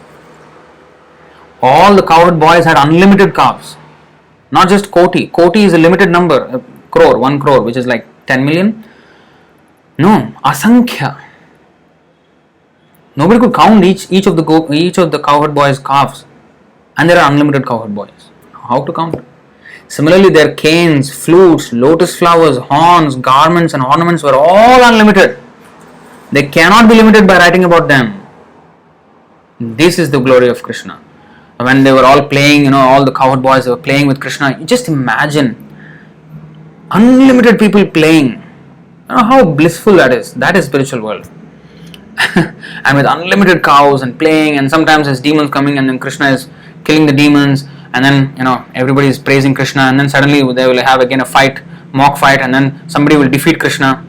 All the cowherd boys had unlimited calves. Not just Koti. Koti is a limited number, a crore, 1 crore, which is like 10 million. No, Asankhya. Nobody could count each of the cowherd boys' calves, and there are unlimited cowherd boys. How to count? Similarly, their canes, flutes, lotus flowers, horns, garments, and ornaments were all unlimited. They cannot be limited by writing about them. This is the glory of Krishna. When they were all playing, all the cowherd boys, they were playing with Krishna. You just imagine unlimited people playing. How blissful that is. That is spiritual world. And with unlimited cows and playing, and sometimes there's demons coming, and then Krishna is killing the demons, and then everybody is praising Krishna, and then suddenly they will have again a fight, mock fight, and then somebody will defeat Krishna.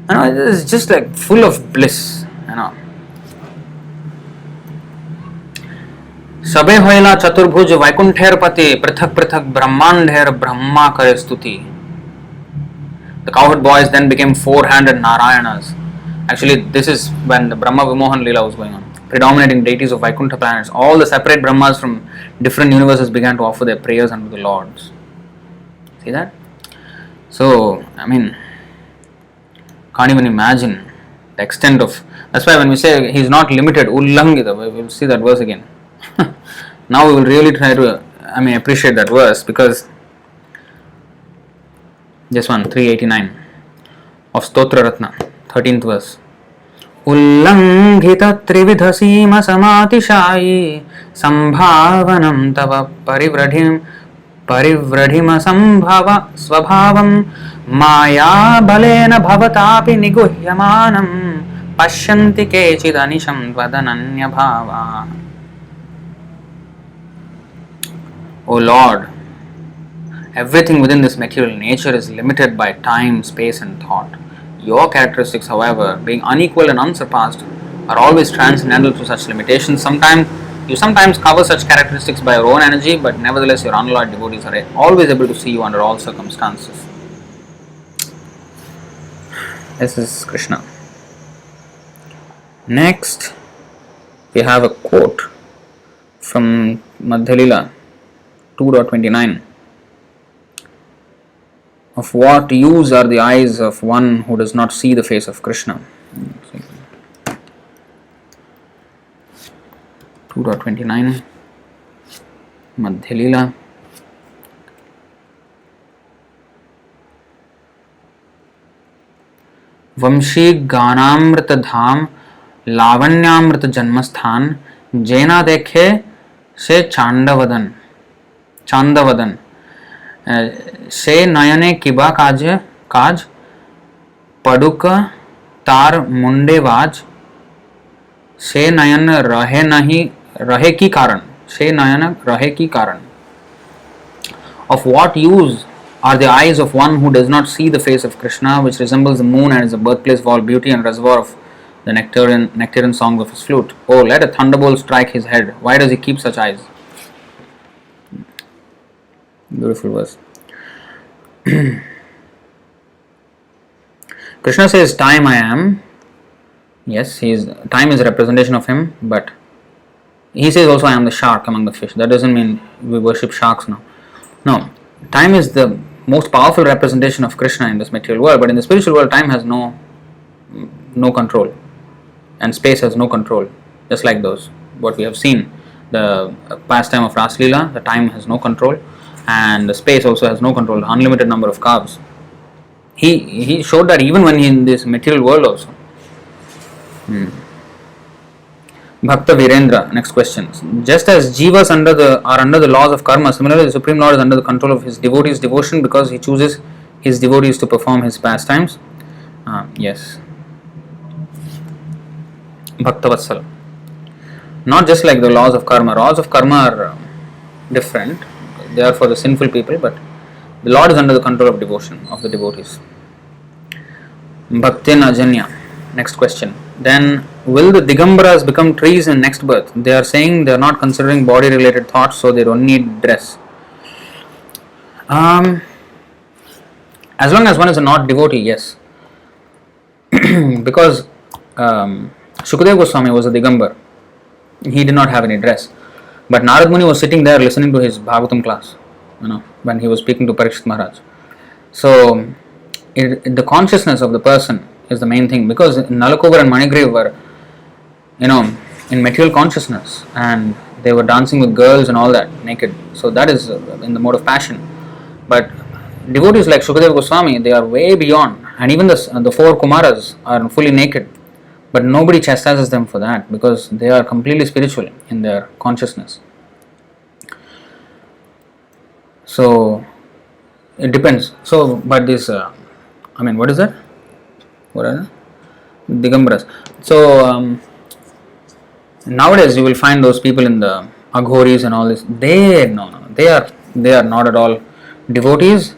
It's just like full of bliss. सबे होइला चतुर्भुज वैकुंठेर पति पृथक पृथक ब्रह्मांडेर ब्रह्मा करे स्तुति. The cowherd boys then became 400 Narayanas. Actually, this is when the Brahma Vimohan Leela was going on. Predominating deities of Vaikuntha planets, all the separate Brahmas from different universes began to offer their prayers unto the Lords. See that? So, can't even imagine the extent of. That's why when we say he's not limited, ullangita, we'll see that verse again. Now we will really try to, appreciate that verse, because this one, 389 of Stotra Ratna, 13th verse. उल्लंघित त्रिविध सीम समातिशायी संभावनम तव परिव्रढिम संभव स्वभावम माया बलेन भवतापि निगुह्यमानं पश्यन्ति केचित् अनिशं त्वदनन्य भावा. O Lord, everything within this material nature is limited by time, space and thought. Your characteristics, however, being unequal and unsurpassed, are always transcendental to such limitations. You sometimes cover such characteristics by your own energy, but nevertheless your unalloyed devotees are always able to see you under all circumstances. This is Krishna. Next, we have a quote from Madhya Leela 2.29. Of what use are the eyes of one who does not see the face of Krishna? 2.29 Madhya Leela. Vamshi Ganamrita Dham Lavanyamrita Janmasthan Jena Dekhe Se Chandavadan से नयने किबा काज पडुक तार मुंडेवाज से नयन रहे की कारण. Of what use are the eyes of one who does not see the face of Krishna, which resembles the moon and is the birthplace of all beauty and reservoir of the nectarian songs of his flute? Oh, let a thunderbolt strike his head. Why does he keep such eyes? Beautiful verse. Krishna says, time I am. Yes, time is a representation of him, but he says also I am the shark among the fish. That doesn't mean we worship sharks now. No, time is the most powerful representation of Krishna in this material world, but in the spiritual world, time has no control, and space has no control. Just like what we have seen, the pastime of Ras Leela, the time has no control. And the space also has no control, unlimited number of calves. He showed that even when he in this material world also. Bhakta Virendra, next question. Just as jivas are under the laws of karma, similarly the Supreme Lord is under the control of his devotees' devotion because he chooses his devotees to perform his pastimes. Yes. Bhakta Vatsala. Not just like the laws of karma. Laws of karma are different. They are for the sinful people, but the Lord is under the control of devotion of the devotees. Bhaktin Ajanya. Next question. Then, will the Digambaras become trees in next birth? They are saying they are not considering body related thoughts, so they don't need dress. As long as one is a not devotee, yes. Because Shukadeva Goswami was a Digambar. He did not have any dress. But Narad Muni was sitting there listening to his Bhagavatam class, when he was speaking to Parikshit Maharaj. So, the consciousness of the person is the main thing, because Nalakovar and Manigriv were, in material consciousness, and they were dancing with girls and all that, naked. So that is in the mode of passion. But devotees like Shukadeva Goswami, they are way beyond, and even the four Kumaras are fully naked, but nobody chastises them for that because they are completely spiritual in their consciousness. So it depends. So, but this, what is that? What are they? Digambaras. So nowadays you will find those people in the Aghoris and all this. They are not at all devotees.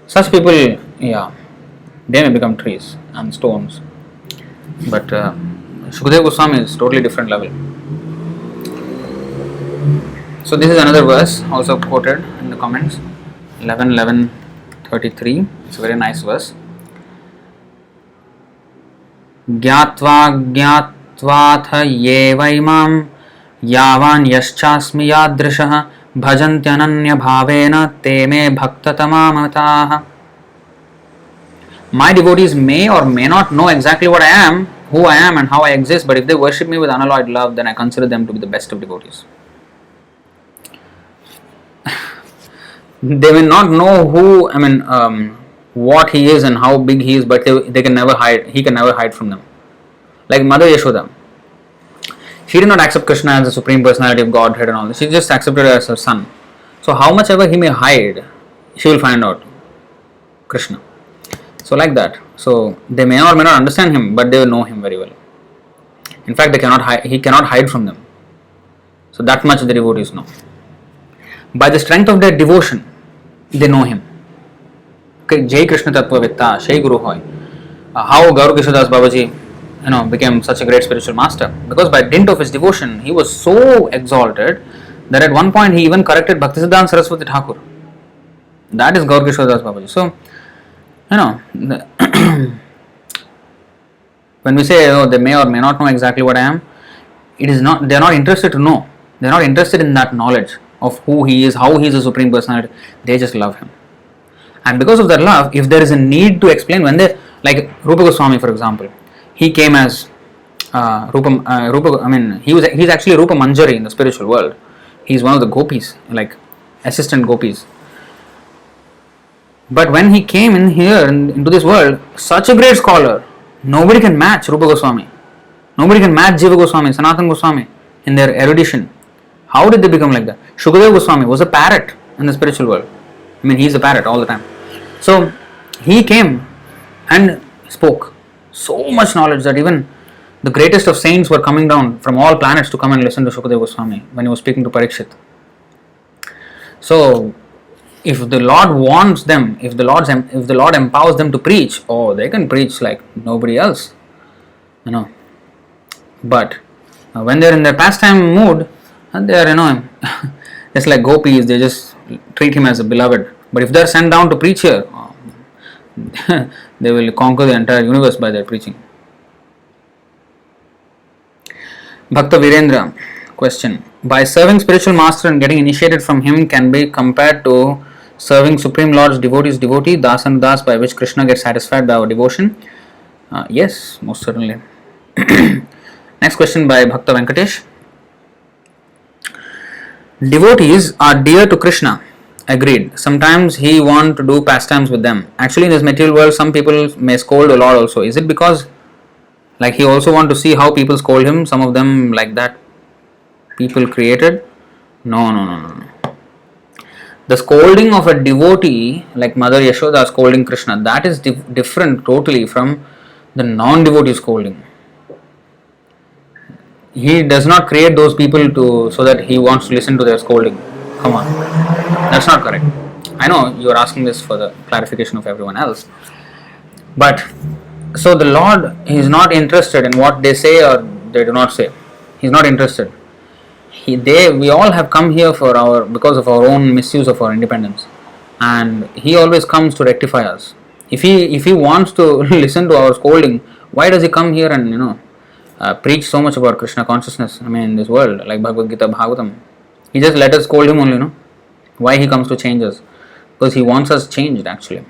Such people, yeah, they may become trees and stones. But Shukadeva Goswami is totally different level. So this is another verse also quoted in the comments. 11:33. It's a very nice verse. ज्ञात्वाथ ये वैमां यावान् यश्चास्मि यादृशः भजन्त्यनन्य भावेन ते मे भक्ततमा मताः. My devotees may or may not know exactly what I am, who I am and how I exist, but if they worship me with unalloyed love, then I consider them to be the best of devotees. They will not know what he is and how big he is, but they can never hide. He can never hide from them. Like Mother Yashoda, she did not accept Krishna as the Supreme Personality of Godhead and all this. She just accepted it as her son. So how much ever he may hide, she will find out Krishna. So like that. So they may or may not understand him, but they will know him very well. In fact, he cannot hide from them. So that much the devotees know. By the strength of their devotion, they know him. Okay, Jai Krishna Tattva Vitta, Shai Guru Hoy. How Gaur Kishodas Babaji became such a great spiritual master? Because by dint of his devotion, he was so exalted that at one point he even corrected Bhaktisiddhanta Saraswati Thakur. That is Gaur Kishodas Babaji. So, when we say they may or may not know exactly what I am, they are not interested to know. They are not interested in that knowledge of who he is, how he is a Supreme Personality. They just love him. And because of that love, if there is a need to explain, like Rupa Goswami, for example, he came as he's actually Rupa Manjari in the spiritual world. He's one of the gopis, like assistant gopis. But when he came in here into this world, such a great scholar, nobody can match Rupa Goswami. Nobody can match Jiva Goswami, Sanatana Goswami in their erudition. How did they become like that? Shukadeva Goswami was a parrot in the spiritual world. He's a parrot all the time. So he came and spoke so much knowledge that even the greatest of saints were coming down from all planets to come and listen to Shukadeva Goswami when he was speaking to Parikshit. So if the Lord wants them, if the Lord empowers them to preach, they can preach like nobody else. But when they are in their pastime mood, and they are just like gopis, they just treat him as a beloved. But if they are sent down to preach here, they will conquer the entire universe by their preaching. Bhakta Virendra, question: by serving spiritual master and getting initiated from him can be compared to serving Supreme Lord's devotee, das and das, by which Krishna gets satisfied by our devotion? Yes, most certainly. Next question by Bhakta Venkatesh. Devotees are dear to Krishna. Agreed. Sometimes he wants to do pastimes with them. Actually, in this material world, some people may scold the Lord also. Is it because he also wants to see how people scold him? Some of them like that people created? No. The scolding of a devotee, like Mother Yashoda scolding Krishna, that is different totally from the non-devotee scolding. He does not create those people so that he wants to listen to their scolding. Come on. That's not correct. I know you are asking this for the clarification of everyone else. But, so the Lord is not interested in what they say or they do not say. He is not interested. We all have come here because of our own misuse of our independence. And He always comes to rectify us. If he wants to listen to our scolding, why does He come here and, preach so much about Krishna consciousness, in this world, like Bhagavad Gita, Bhagavatam? He just let us scold Him only, Why He comes to change us? Because He wants us changed, actually.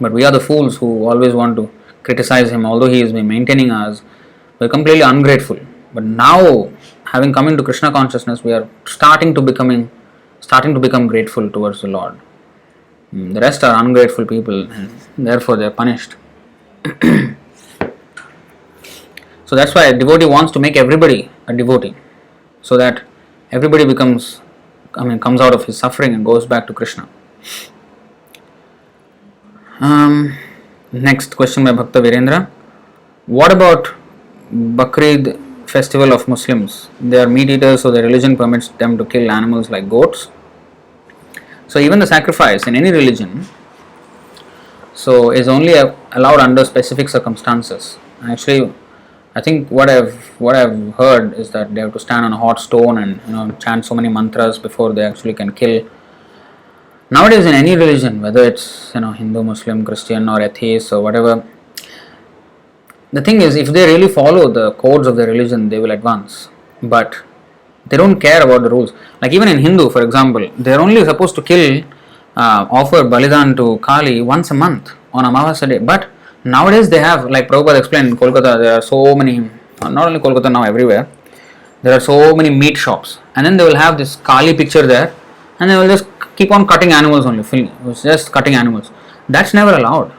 But we are the fools who always want to criticize Him, although He is maintaining us. We are completely ungrateful. But now, having come into Krishna consciousness, we are starting to become grateful towards the Lord. The rest are ungrateful people, and therefore they are punished. So that's why a devotee wants to make everybody a devotee, so that everybody comes out of his suffering and goes back to Krishna. Next question by Bhakta Virendra. What about Bakrid festival of Muslims? They are meat eaters, so their religion permits them to kill animals like goats. So even the sacrifice in any religion is only allowed under specific circumstances. Actually, I think what I've heard is that they have to stand on a hot stone and chant so many mantras before they actually can kill. Nowadays, in any religion, whether it's Hindu, Muslim, Christian, or atheist or whatever, the thing is, if they really follow the codes of the religion, they will advance. But they don't care about the rules. Like even in Hindu, for example, they're only supposed to offer Balidan to Kali once a month on Amavasya day. But nowadays they have, like Prabhupada explained, in Kolkata, there are so many, not only Kolkata, now everywhere, there are so many meat shops. And then they will have this Kali picture there, and they will just keep on cutting animals only, just cutting animals. That's never allowed.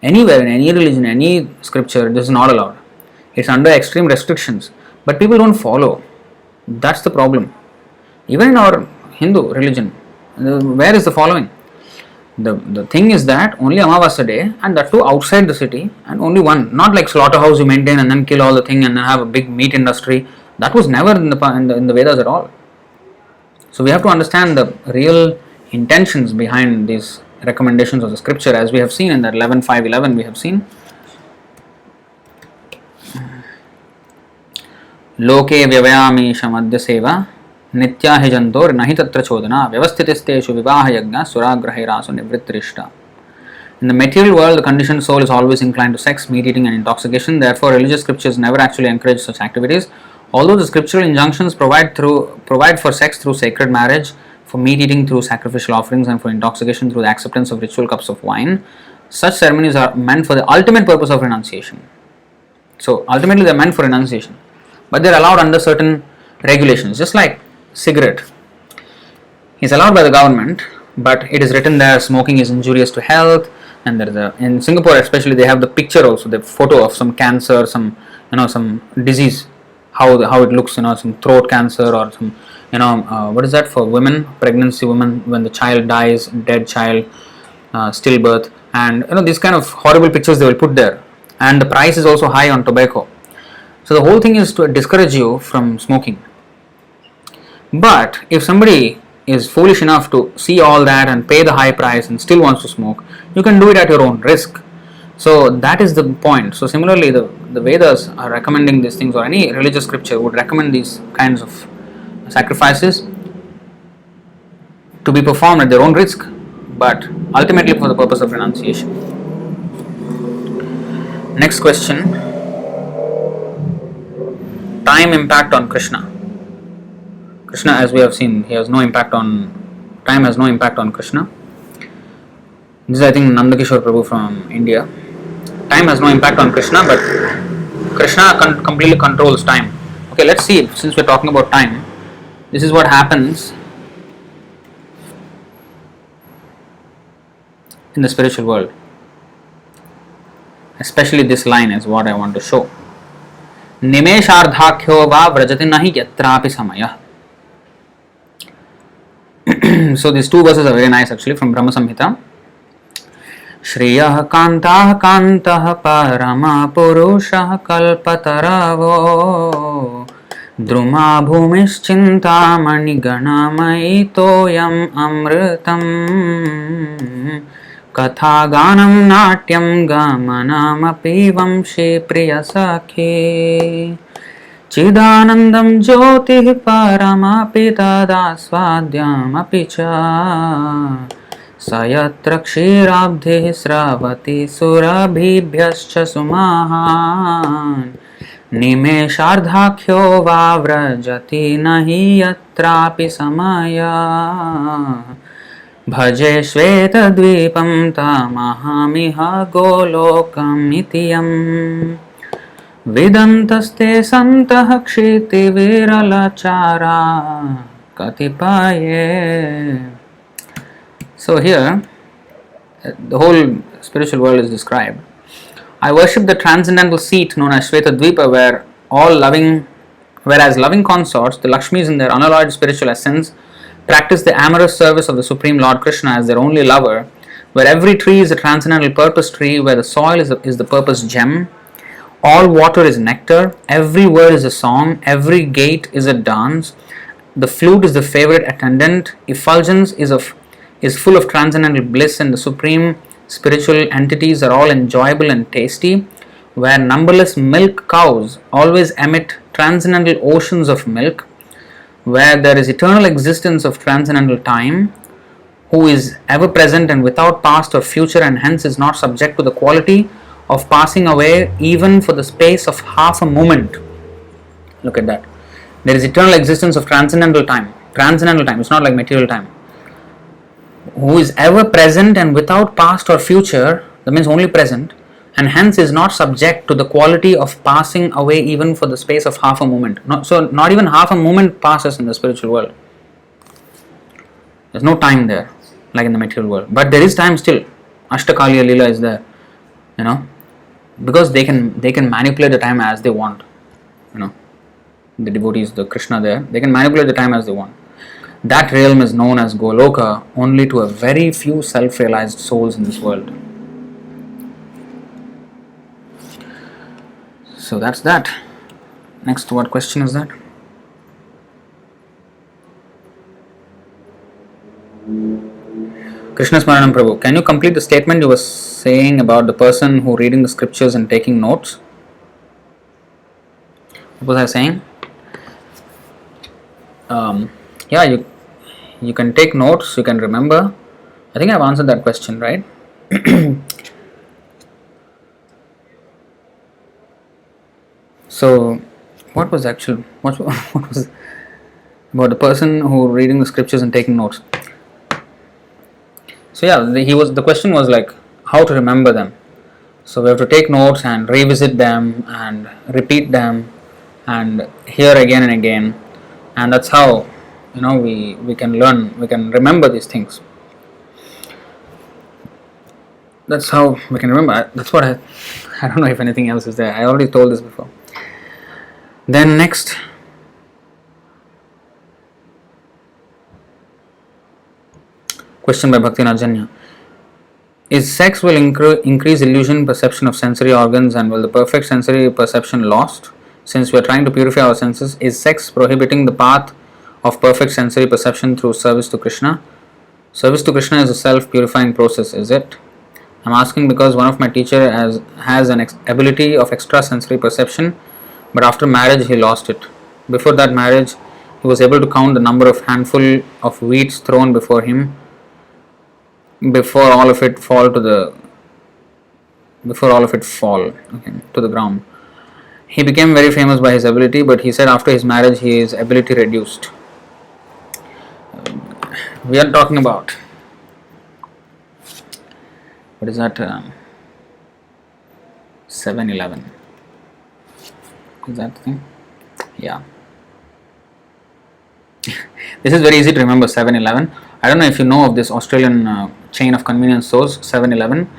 Anywhere, in any religion, any scripture, this is not allowed. It's under extreme restrictions. But people don't follow. That's the problem. Even in our Hindu religion, where is the following? The thing is that only Amavasya day, and that too outside the city, and only one. Not like slaughterhouse you maintain and then kill all the thing and then have a big meat industry. That was never in the Vedas at all. So we have to understand the real intentions behind these recommendations of the scripture, as we have seen in that 11.5.11 we have seen. Loke vyavayamisha madhya seva nitya hi jantor nahi tatra chodana vyavastitisteshu vivaha yagna suragrahairasu nivrittrishta. In the material world, the conditioned soul is always inclined to sex, meat eating and intoxication. Therefore, religious scriptures never actually encourage such activities. Although the scriptural injunctions provide for sex through sacred marriage, for meat eating through sacrificial offerings, and for intoxication through the acceptance of ritual cups of wine, such ceremonies are meant for the ultimate purpose of renunciation. So ultimately they are meant for renunciation, but they are allowed under certain regulations. Just like cigarette is allowed by the government, but it is written there smoking is injurious to health, and there is in Singapore especially they have the picture also, the photo of some cancer, some disease, how it looks, some throat cancer or some what is that for women, pregnancy women, when the child dies, dead child, stillbirth, and these kind of horrible pictures they will put there. And the price is also high on tobacco. So the whole thing is to discourage you from smoking. But if somebody is foolish enough to see all that and pay the high price and still wants to smoke, you can do it at your own risk. So that is the point. So similarly, the Vedas are recommending these things, or any religious scripture would recommend these kinds of sacrifices to be performed at their own risk, but ultimately for the purpose of renunciation. Next question. Time impact on Krishna. Krishna, as we have seen, time has no impact on Krishna. This is, I think, Nandakishore Prabhu from India. Time has no impact on Krishna, but Krishna completely controls time. Okay, let's see, since we're talking about time, this is what happens in the spiritual world. Especially this line is what I want to show. Nimeshardhakhyo va vrajati nahi yatrapi samaya. So these two verses are very nice actually, from Brahma Samhita. Shriyah kantah kantah parama purushah kalpataravo druma bhumischintamani ganamai toyam amritam katha ganam natyam gamanamapi vamshi priyasakhi chidanandam jyotih paramapi tadasvadyam apicha sayatra kshirabdhi sravati surabhibhyascha sumahan nimeshardhakhyo va vrajati nahi yatrapi samaya bhaje shvetadvipam tamahamiha golokam ityam vidantaste santah kshiti viralachara katipaye. So here The whole spiritual world is described. I worship the transcendental seat known as Shweta Dvipa, whereas loving consorts, the Lakshmis in their unalloyed spiritual essence, practice the amorous service of the Supreme Lord Krishna as their only lover, where every tree is a transcendental purpose tree, where the soil is the purpose gem, all water is nectar, every word is a song, every gait is a dance, the flute is the favorite attendant, effulgence is full of transcendental bliss, and the supreme spiritual entities are all enjoyable and tasty, where numberless milk cows always emit transcendental oceans of milk, where there is eternal existence of transcendental time, who is ever present and without past or future, and hence is not subject to the quality of passing away even for the space of half a moment. Look at that. There is eternal existence of transcendental time. Transcendental time, it's not like material time. Who is ever present and without past or future, that means only present, and hence is not subject to the quality of passing away even for the space of half a moment. So, not even half a moment passes in the spiritual world. There's no time there, like in the material world. But there is time still. Ashtakaliya Leela is there, because they can manipulate the time as they want. The devotees, the Krishna there, they can manipulate the time as they want. That realm is known as Goloka only to a very few self-realized souls in this world. So that's that. Next, what question is that? Krishna Smaranam Prabhu, can you complete the statement you were saying about the person who reading the scriptures and taking notes? What was I saying? You can take notes, you can remember. I think I've answered that question, right? So, what was about the person who reading the scriptures and taking notes? So the question was like how to remember them. So we have to take notes and revisit them and repeat them and hear again and again, and that's how we can learn, we can remember these things. That's how we can remember. That's what I don't know if anything else is there. I already told this before. Then next, question by Bhakti Najanya. Is sex will increase illusion perception of sensory organs, and will the perfect sensory perception lost? Since we are trying to purify our senses, is sex prohibiting the path of perfect sensory perception through service to Krishna? Service to Krishna is a self-purifying process, is it? I'm asking because one of my teacher has an ability of extra sensory perception, but after marriage he lost it. Before that marriage, he was able to count the number of handful of wheats thrown before him before all of it fall to the ground. He became very famous by his ability, but he said after his marriage his ability reduced. We are talking about, what is that? 7-Eleven. Is that the thing? Yeah. This is very easy to remember, 7-Eleven. I don't know if you know of this Australian chain of convenience stores, 7-Eleven.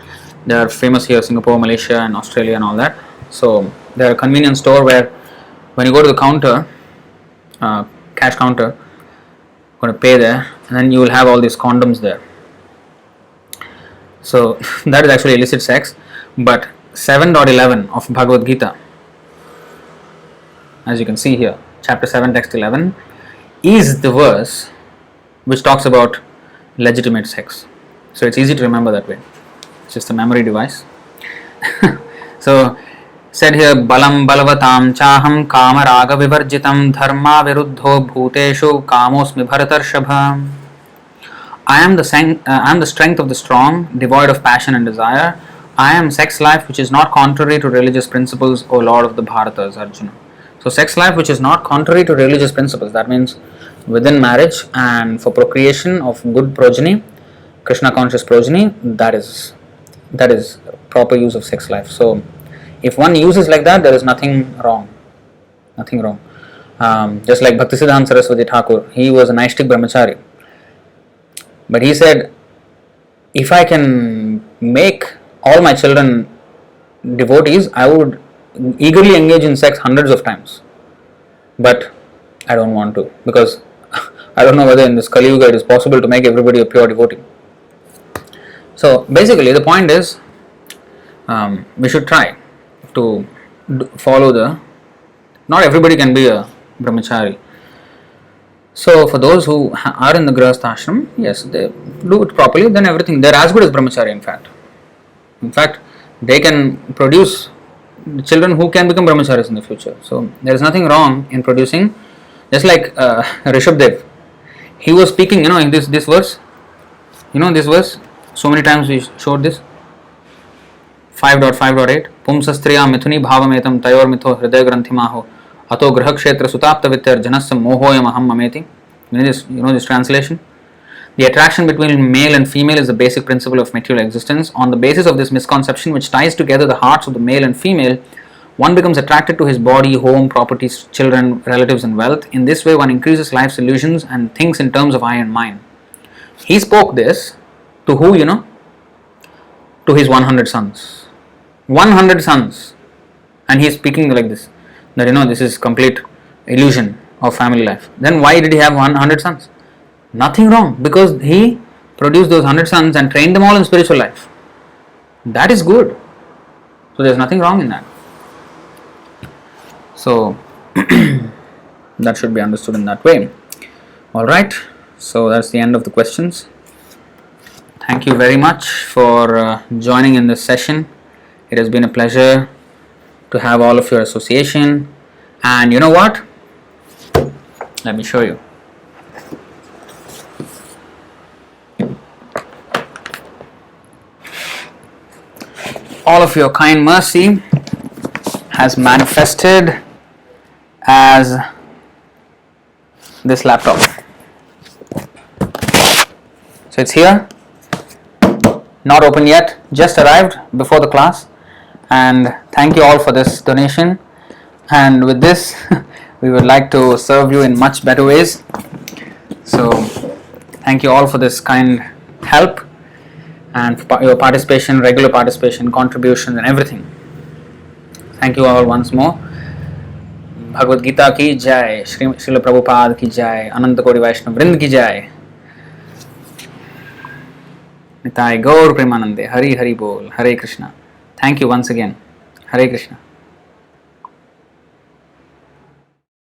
They are famous here, Singapore, Malaysia and Australia and all that. So they are a convenience store where when you go to the counter, cash counter, you're going to pay there, and then you will have all these condoms there. So that is actually illicit sex. But 7.11 of Bhagavad Gita, as you can see here, chapter 7, text 11, is the verse which talks about legitimate sex. So it's easy to remember that way. It's just a memory device. So said here, balam balavatam chaham kama raga vivarjitam dharma viruddho bhuteshu kamosmi bharatarshabha. I am the strength of the strong, devoid of passion and desire. I am sex life which is not contrary to religious principles, O Lord of the Bharatas, Arjuna. So sex life which is not contrary to religious principles, that means within marriage and for procreation of good progeny, Krishna conscious progeny, that is proper use of sex life. So if one uses like that, there is nothing wrong. Nothing wrong. Just like Bhaktisiddhanta Saraswati Thakur, he was a Naishtik Brahmachari. But he said, if I can make all my children devotees, I would eagerly engage in sex hundreds of times. But I don't want to, because I don't know whether in this Kali Yuga it is possible to make everybody a pure devotee. So basically the point is, we should try to follow the, not everybody can be a brahmachari. So for those who are in the grihastha ashram, yes, they do it properly, then everything, they're as good as brahmachari in fact. In fact, they can produce children who can become brahmacharis in the future. So there is nothing wrong in producing, just like Rishabdev. He was speaking, in this verse, this verse, so many times we showed this, 5.5.8, Pumsastriya mithuni bhavametam tayor mitho hriday grantimaho ato graha kshetra sutapta vityar janasya mohoyam aham mameti. You know this translation? The attraction between male and female is the basic principle of material existence. On the basis of this misconception, which ties together the hearts of the male and female, one becomes attracted to his body, home, properties, children, relatives and wealth. In this way, one increases life's illusions and thinks in terms of I and mine. He spoke this to who, To his 100 sons. 100 sons. And he is speaking like this, that this is complete illusion of family life. Then why did he have 100 sons? Nothing wrong, because he produced those 100 sons and trained them all in spiritual life. That is good. So there is nothing wrong in that. So that should be understood in that way. Alright, so that's the end of the questions. Thank you very much for joining in this session. It has been a pleasure to have all of your association. And you know what? Let me show you. All of your kind mercy has manifested as this laptop. So it's here, not open yet, just arrived before the class, and thank you all for this donation. And with this we would like to serve you in much better ways. So thank you all for this kind help and for your participation, regular participation, contributions and everything. Thank you all once more. Bhagavad Gita ki jai, Srila Prabhupada ki jai, Ananta Koti Vaishnava Vrind ki jai. Nitai Gaur Premanande, Hari Hari Bol, Hare Krishna. Thank you once again. Hare Krishna.